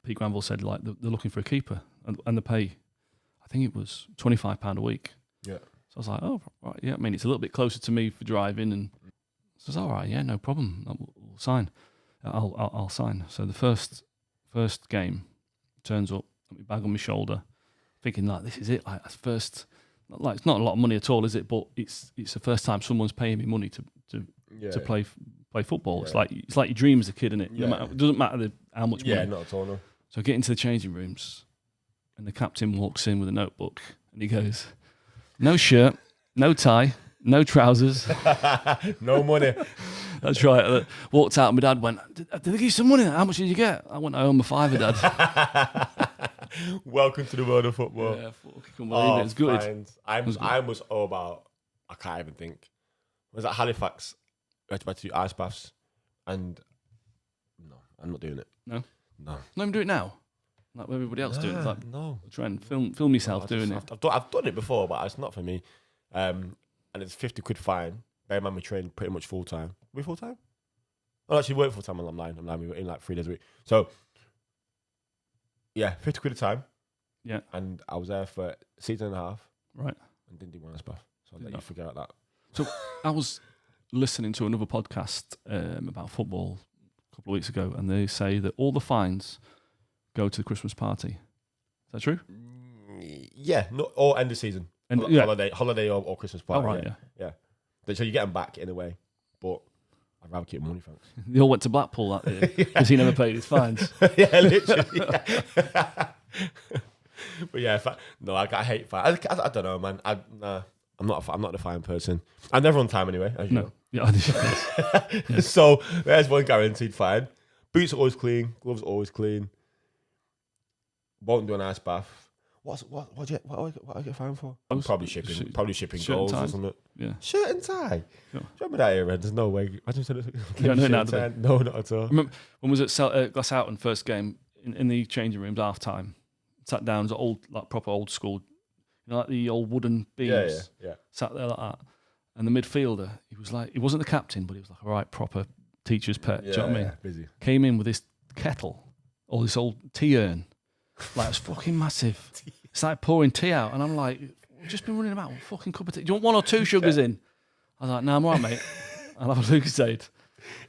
Pete Granville said like they're looking for a keeper, and the pay, I think it was £25 a week. Yeah. So I was like, oh, right, yeah. I mean, it's a little bit closer to me for driving, and so I was all right, yeah, no problem. We'll sign. I'll sign. So the first game turns up, got my bag on my shoulder, thinking like this is it. Like first, like it's not a lot of money at all, is it? But it's the first time someone's paying me money to play football. Yeah. It's like your dream as a kid, isn't it? Yeah. It doesn't matter how much money. Yeah, not at all. No. So I get into the changing rooms, and the captain walks in with a notebook, and he goes, "No shirt, no tie, no trousers, no money." That's right. I walked out, and my dad went, "Did they give you some money? How much did you get?" I went, "I owe him a £5, Dad." Welcome to the world of football. Yeah, I couldn't believe it. It's good. I was all about. I can't even think. Was that Halifax? We had to do ice baths, and no, I'm not doing it. No. Not even do it now. Like everybody else doing it. Like, no. Try and film yourself doing it. I've done it before, but it's not for me. And it's £50 fine. Bear in mind we train pretty much full time. We full time? Oh, actually, we weren't full time. I'm lying. We were in like 3 days a week. So yeah, £50 a time. Yeah. And I was there for a season and a half. Right. And didn't do one ice bath. So I'll let you figure out that. So I was listening to another podcast about football a couple of weeks ago, and they say that all the fines go to the Christmas party. Is that true? Yeah, or end of season. Holiday or Christmas party. Oh, right, yeah. So you get them back in a way, but I'd rather keep money, thanks. They all went to Blackpool that year because he never paid his fines. Yeah, literally. Yeah. But yeah, I hate fines. I don't know, man. I'm not a fine person. I'm never on time anyway, as you know. Yeah, yes. So there's one guaranteed fine. Boots are always clean. Gloves are always clean. Won't do an ice bath. What do I get fined for? Probably shipping goals or something. Yeah. Shirt and tie. Sure. Do you remember that era? There's no way. Imagine said it. No, not at all. Remember when was at Glasshoughton first game in the changing rooms half time? Sat down as proper old school, like the old wooden beams. Yeah. Sat there like that, and the midfielder, he wasn't the captain, but he was like a right proper teacher's pet. Do you know what I mean? Busy. Came in with this kettle or this old tea urn. Like, it's fucking massive. It's like pouring tea out. And I'm like, we've just been running about with a fucking cup of tea. Do you want 1 or 2 sugars in? I was like, no, I'm all right, mate. I'll have a Lucasade.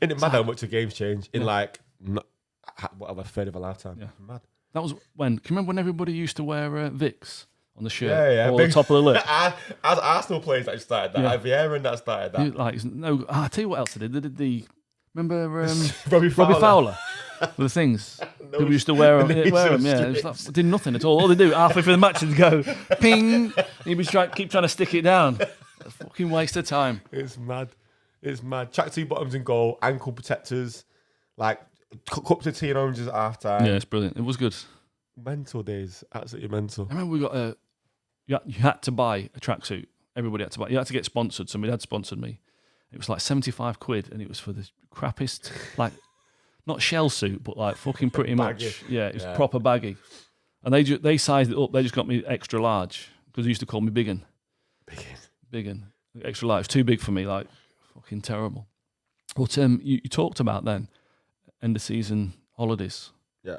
Isn't it mad how much the games change in whatever, third of a lifetime? Yeah. It's mad. That was when, can you remember when everybody used to wear Vicks on the shirt? Yeah. Or the top of the lip? As Arsenal players that started that. Vieira and that started that. I'll tell you what else they did. They did the, remember Robbie Fowler? With the things. People used to wear them. Yeah. It was like, did nothing at all. All they do halfway through the match is go, ping. He was keep trying to stick it down. A fucking waste of time. It's mad. Tracksuit bottoms in goal, ankle protectors, like cups of tea and oranges at half time. Yeah, it's brilliant. It was good. Mental days. Absolutely mental. I remember we got you had to buy a tracksuit. Everybody had to buy. You had to get sponsored. Somebody had sponsored me. It was like £75, and it was for the crappiest, like, not shell suit, but like fucking pretty much. Yeah, it was proper baggy. And they sized it up. They just got me extra large because they used to call me biggin. Biggin. Extra large. Too big for me. Like fucking terrible. But you talked about then end of season holidays. Yeah.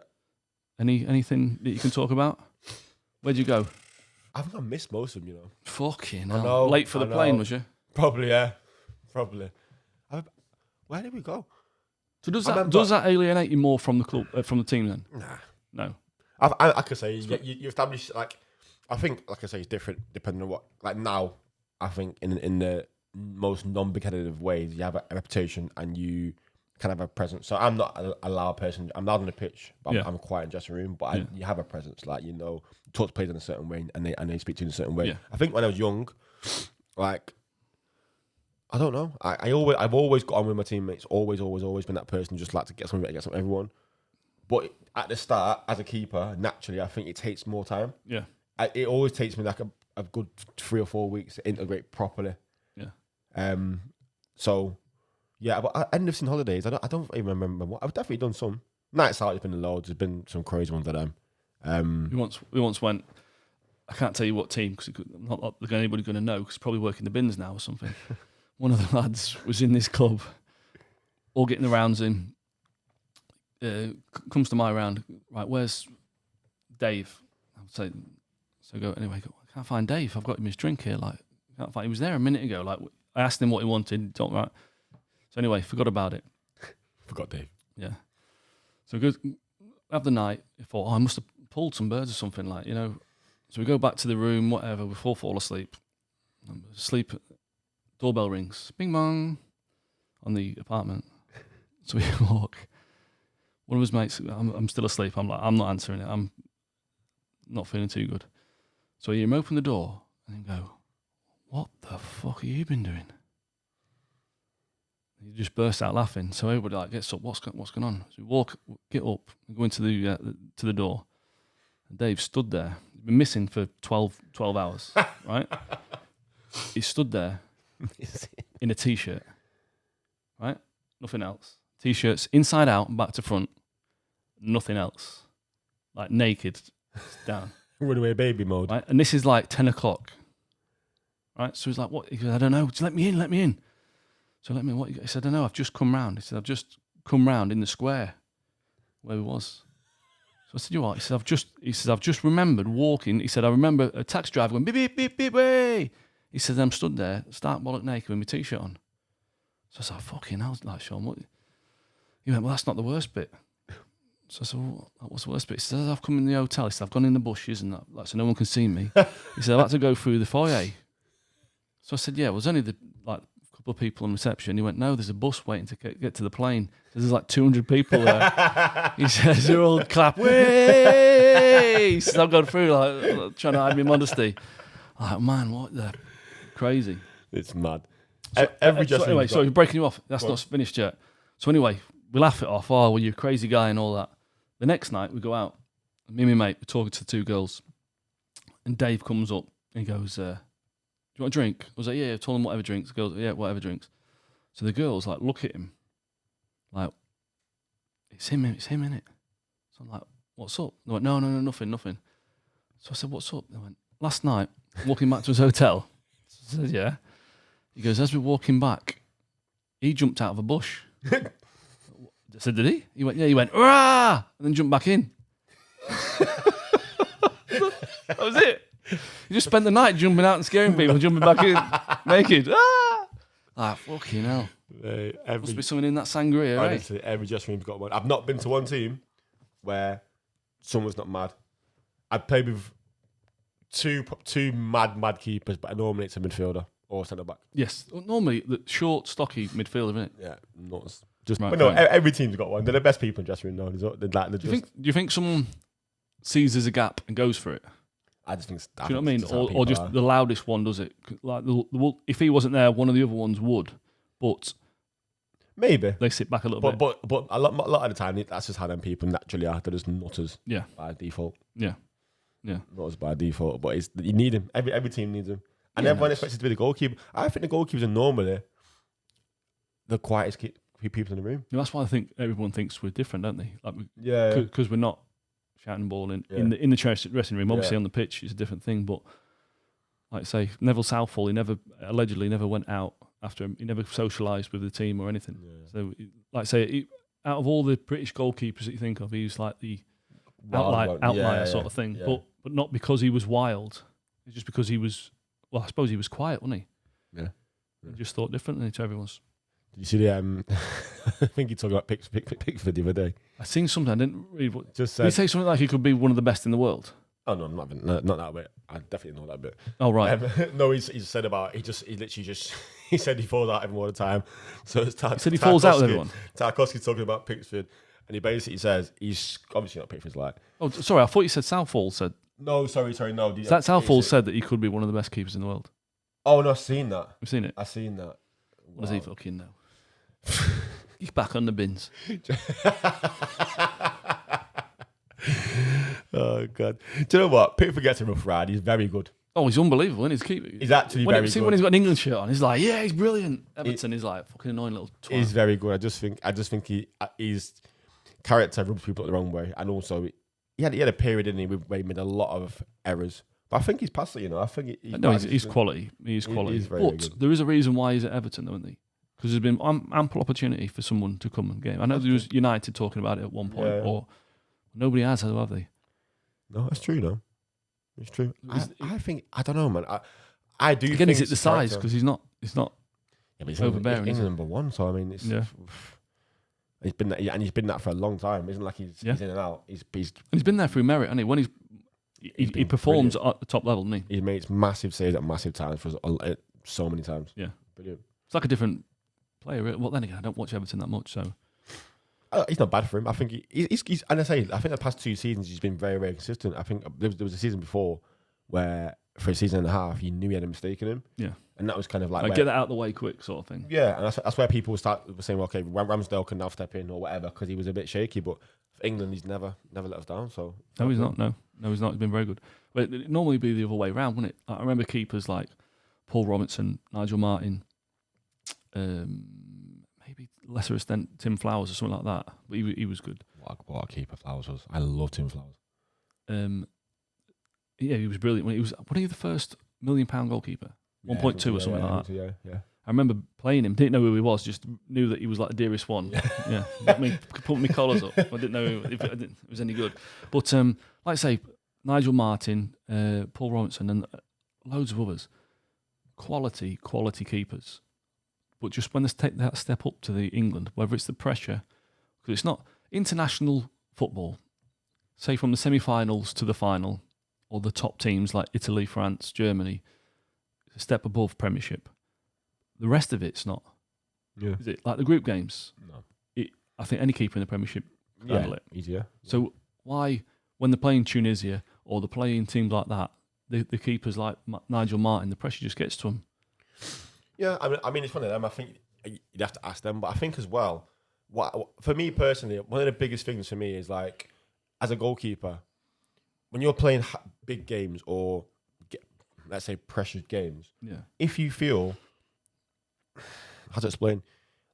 Anything that you can talk about? Where'd you go? I think I missed most of them. Fucking hell. Late for the plane, was you? Probably, yeah. Probably. Where did we go? So does that alienate you more from the club, from the team then? Nah. No. I could say you establish, like, I think, like I say, it's different depending on what. Like now, I think in the most non-competitive ways, you have a reputation and you kind of have a presence. So I'm not a loud person. I'm loud on the pitch, but I'm quiet in the dressing room. But you have a presence, like, you know, talk to players in a certain way, and they speak to you in a certain way. Yeah. I think when I was young, like, I don't know. I've always got on with my teammates. Always been that person, just like to get something from everyone. But at the start, as a keeper, naturally, I think it takes more time. Yeah. It always takes me like a good 3 or 4 weeks to integrate properly. Yeah. So, yeah, but I ended up seeing holidays. I don't even remember what. I've definitely done some. Nights out, there's been loads. There's been some crazy ones at them. We once went. I can't tell you what team because not like anybody going to know because probably working the bins now or something. One of the lads was in this club, all getting the rounds in. Comes to my round. Right, where's Dave? I'll say. So go anyway. I can't find Dave. I've got him his drink here. Like, I can't find. He was there a minute ago. Like, I asked him what he wanted. Don't right. So anyway, forgot about it. Forgot Dave. Yeah. So we go have the night. I thought, I must have pulled some birds or something, like, you know. So we go back to the room, whatever. We fall asleep. I'm asleep. Doorbell rings. Bing bong. On the apartment. So we walk. One of his mates. I'm still asleep. I'm like, I'm not answering it. I'm not feeling too good. So you open the door and go, what the fuck have you been doing? He just bursts out laughing. So everybody like gets up. What's going on? So we get up, and go into the door. And Dave stood there. He's been missing for 12 hours, right? He stood there in a t-shirt, right? Nothing else. T-shirts inside out and back to front. Nothing else. Like naked, down. Runaway baby mode. Right? And this is like 10 o'clock. Right? So he's like, what? He goes, I don't know. Just let me in. So let me in. What? He said, I don't know. I've just come round. He said, I've just come round in the square where he was. So I said, you what? He said, I've just remembered walking. He said, I remember a taxi driver going, beep, beep, beep, beep, way. He said, I'm stood there, stark bollock naked with my t-shirt on. So I said, fucking hell, like, Sean, what? He went, well, that's not the worst bit. So I said, well, what's the worst bit? He said, I've come in the hotel. He said, I've gone in the bushes and that, like, so no one can see me. He said, I've had to go through the foyer. So I said, yeah, well, there's only a couple of people on reception. He went, no, there's a bus waiting to get to the plane. There's like 200 people there. He says, they're all clap, way! He said, I've gone through, like, trying to hide my modesty. I'm like, man, what the... Crazy. It's mad. So, anyway, sorry, breaking you off. That's not finished yet. So anyway, we laugh it off. Oh, well, you're a crazy guy and all that. The next night, we go out. Me and my mate, we're talking to the two girls. And Dave comes up and he goes, do you want a drink? I was like, yeah, I told him whatever drinks. The girls, yeah, whatever drinks. So the girls, like, look at him. Like, it's him, innit? So I'm like, what's up? They went, no, nothing. So I said, what's up? They went, last night, walking back to his hotel. So I said, yeah. He goes, as we're walking back, he jumped out of a bush. I said, did he? He went, yeah. He went, rah! And then jumped back in. That was it. He just spent the night jumping out and scaring people, jumping back in naked. Ah! Ah, fucking hell. Must be something in that sangria, honestly, every dressing room's got one. I've not been to one team where someone's not mad. I've played with two mad keepers, but normally it's a midfielder or centre back. Yes, normally the short, stocky midfielder, isn't it? Yeah, not just. Right, but no, every team's got one. They're the best people in dressing room. No, do you think someone sees there's a gap and goes for it? I just think. Do you know what I mean? Or just the loudest one does it. Like if he wasn't there, one of the other ones would. But maybe they sit back a little bit. But a lot of the time, that's just how them people naturally are. They're just nutters. Yeah. By default. Yeah. Nutters by default, but you need him. Every team needs him, and everyone expects it to be the goalkeeper. I think the goalkeepers are normally the quietest people in the room. Yeah, that's why I think everyone thinks we're different, don't they? Like, yeah, because we're not shouting ball in the dressing room. Obviously, on the pitch, it's a different thing. But like I say, Neville Southall, he allegedly never went out after him. He never socialised with the team or anything. Yeah. So, like I say, out of all the British goalkeepers that you think of, he was like the outlier sort of thing. Yeah. But not because he was wild. It's just because he was. Well, I suppose he was quiet, wasn't he? Yeah. He just thought differently to everyone's. Did you see the? I think he talked about Pickford the other day. I seen something. I didn't read what. Just did he say something like he could be one of the best in the world? Oh no, not that bit. I definitely know that bit. Oh right. No, he's said about he literally just he said he falls out everyone all the time. So it's he said he falls out with everyone. Tarkowski's talking about Pickford, and he basically says he's obviously not Pickford's like. Oh, sorry, I thought you said Southall said. No, sorry, no. That Southall said that he could be one of the best keepers in the world. Oh no, I've seen that. You've seen it? I've seen that. What does he fucking know? He's back on the bins. Oh God! Do you know what? Pickford gets a rough ride. He's very good. Oh, he's unbelievable, isn't he? He's actually very good. When he's got an England shirt on, he's like, yeah, he's brilliant. Everton, he's like fucking annoying little twat. He's very good. I just think his character rubs people the wrong way, and also he had a period in him where he made a lot of errors. But I think he's past it. You know, I think he's quality. He's quality. He's very good. There is a reason why he's at Everton, though, isn't he? Because there's been ample opportunity for someone to come and game. I know there was United talking about it at one point, or nobody has, have they? No, that's true. No, it's true. I think I don't know, man. I do. Again, think is it the size? Because he's not. Yeah, but he's overbearing. He's number one, so I mean, it's he's been that for a long time. Isn't like he's in and out. He's been there through merit, hasn't he? When he performs at the top level, doesn't he? He's made massive saves at massive times for so many times. Yeah, brilliant. It's like a different player. Well, then again, I don't watch Everton that much, so. He's not bad for him. I think he's and I think the past 2 seasons he's been very, very consistent. I think there was a season before where for a season and a half you knew he had a mistake in him. Yeah, and that was kind of like get that out of the way quick, sort of thing. Yeah, and that's where people were saying, well, okay, Ramsdale can now step in or whatever because he was a bit shaky. But for England, he's never let us down. So no, he's not. No, he's not. He's been very good. But it'd normally be the other way around, wouldn't it? I remember keepers like Paul Robinson, Nigel Martin. Maybe lesser extent Tim Flowers or something like that, but he was good. What a keeper Flowers was. I love Tim Flowers. Yeah, he was brilliant. When he was one of the first £1 million goalkeeper, 1.2 or something like that. Yeah. I remember playing him. Didn't know who he was. Just knew that he was like the dearest one. Yeah, put my collars up. I didn't know if it was any good. But like I say, Nigel Martin, Paul Robinson, and loads of others, quality keepers. But just when they take that step up to the England, whether it's the pressure, because it's not international football, say from the semi-finals to the final, or the top teams like Italy, France, Germany, it's a step above Premiership. The rest of it's not. Yeah. Is it like the group games? No. I think any keeper in the Premiership can handle it. Easier. So why, when they're playing Tunisia or they're playing teams like that, the keepers like Nigel Martin, the pressure just gets to them. Yeah, I mean, it's one of them. I think you'd have to ask them, but I think as well, for me personally, one of the biggest things for me is like, as a goalkeeper, when you're playing big games or let's say pressured games, if you feel, how to explain,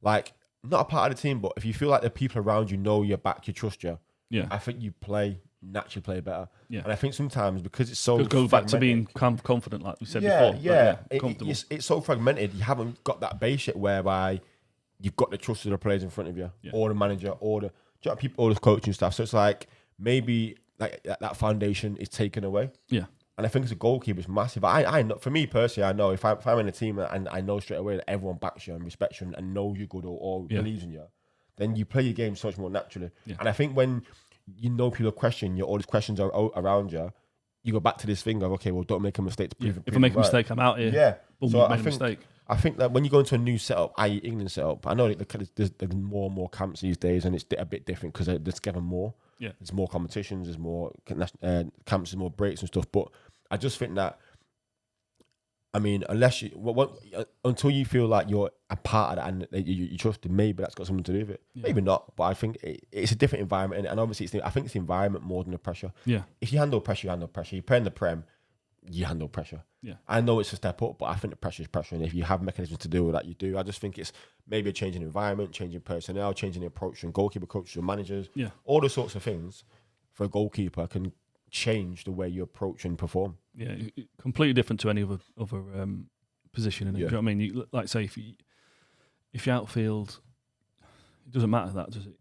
like not a part of the team, but if you feel like the people around you know you're back, you trust you, I think you naturally play better. Yeah. And I think sometimes because it's so go back to being confident, like we said before. Yeah, it's so fragmented. You haven't got that base yet whereby you've got the trust of the players in front of you, or the manager, or the people, or the coaching staff. So it's like maybe like that foundation is taken away. Yeah. And I think as a goalkeeper, it's massive. I know, for me personally, I know if I'm in a team and I know straight away that everyone backs you and respects you and knows you're good or believes in you, then you play your game so much more naturally. Yeah. And I think when you know people question you, all these questions are around you, you go back to this thing of, okay, well, don't make a mistake to prove if I make a mistake, I'm out here. Yeah. Boom, so I think that when you go into a new setup, i.e. England setup, I know that there's more and more camps these days and it's a bit different because they're together more. Yeah. There's more competitions, there's more camps, there's more breaks and stuff. But I just think that, I mean, unless until you feel like you're a part of that and you trust it, maybe that's got something to do with it. Yeah. Maybe not, but I think it's a different environment, and obviously I think it's the environment more than the pressure. Yeah. If you handle pressure, you handle pressure. You play in the Prem, you handle pressure. Yeah. I know it's a step up, but I think the pressure is pressure, and if you have mechanisms to deal with that, you do. I just think it's maybe a change in environment, changing personnel, changing the approach from goalkeeper coaches and managers. Yeah. All those sorts of things for a goalkeeper can change the way you approach and perform. Yeah, completely different to any other position. Yeah. Do you know what I mean? Like say if you outfield, it doesn't matter that, does it?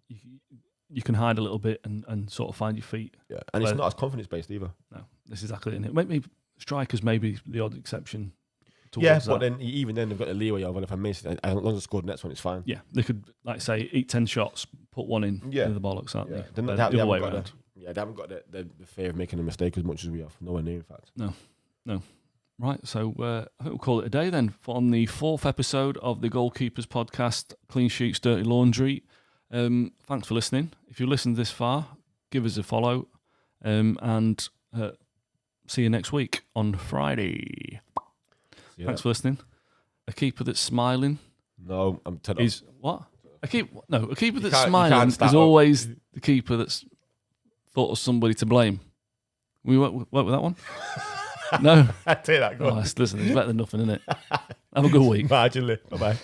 You can hide a little bit and sort of find your feet. Yeah, and it's not as confidence based either. No, this is exactly it. Maybe strikers may be the odd exception. Yeah, but then even then they've got the leeway of, well, if I miss it, as long as I scored the next one, it's fine. Yeah, they could, like say, eat 10 shots, put one in. Yeah, the bollocks, aren't they? The other way around. Yeah, they haven't got the fear of making a mistake as much as we have. Nowhere near, in fact. No. Right, so I think we'll call it a day then on the 4th episode of the Goalkeepers podcast, Clean Sheets, Dirty Laundry. Thanks for listening. If you listened this far, give us a follow, and see you next week on Friday. Thanks for listening. A keeper that's smiling. No, I'm telling you. What? A keeper that's smiling is always the keeper that's thought of somebody to blame. We work with that one? No. I'd take that. Go on. Listen, it's better than nothing, isn't it? Have a good week. Marginally. Bye-bye.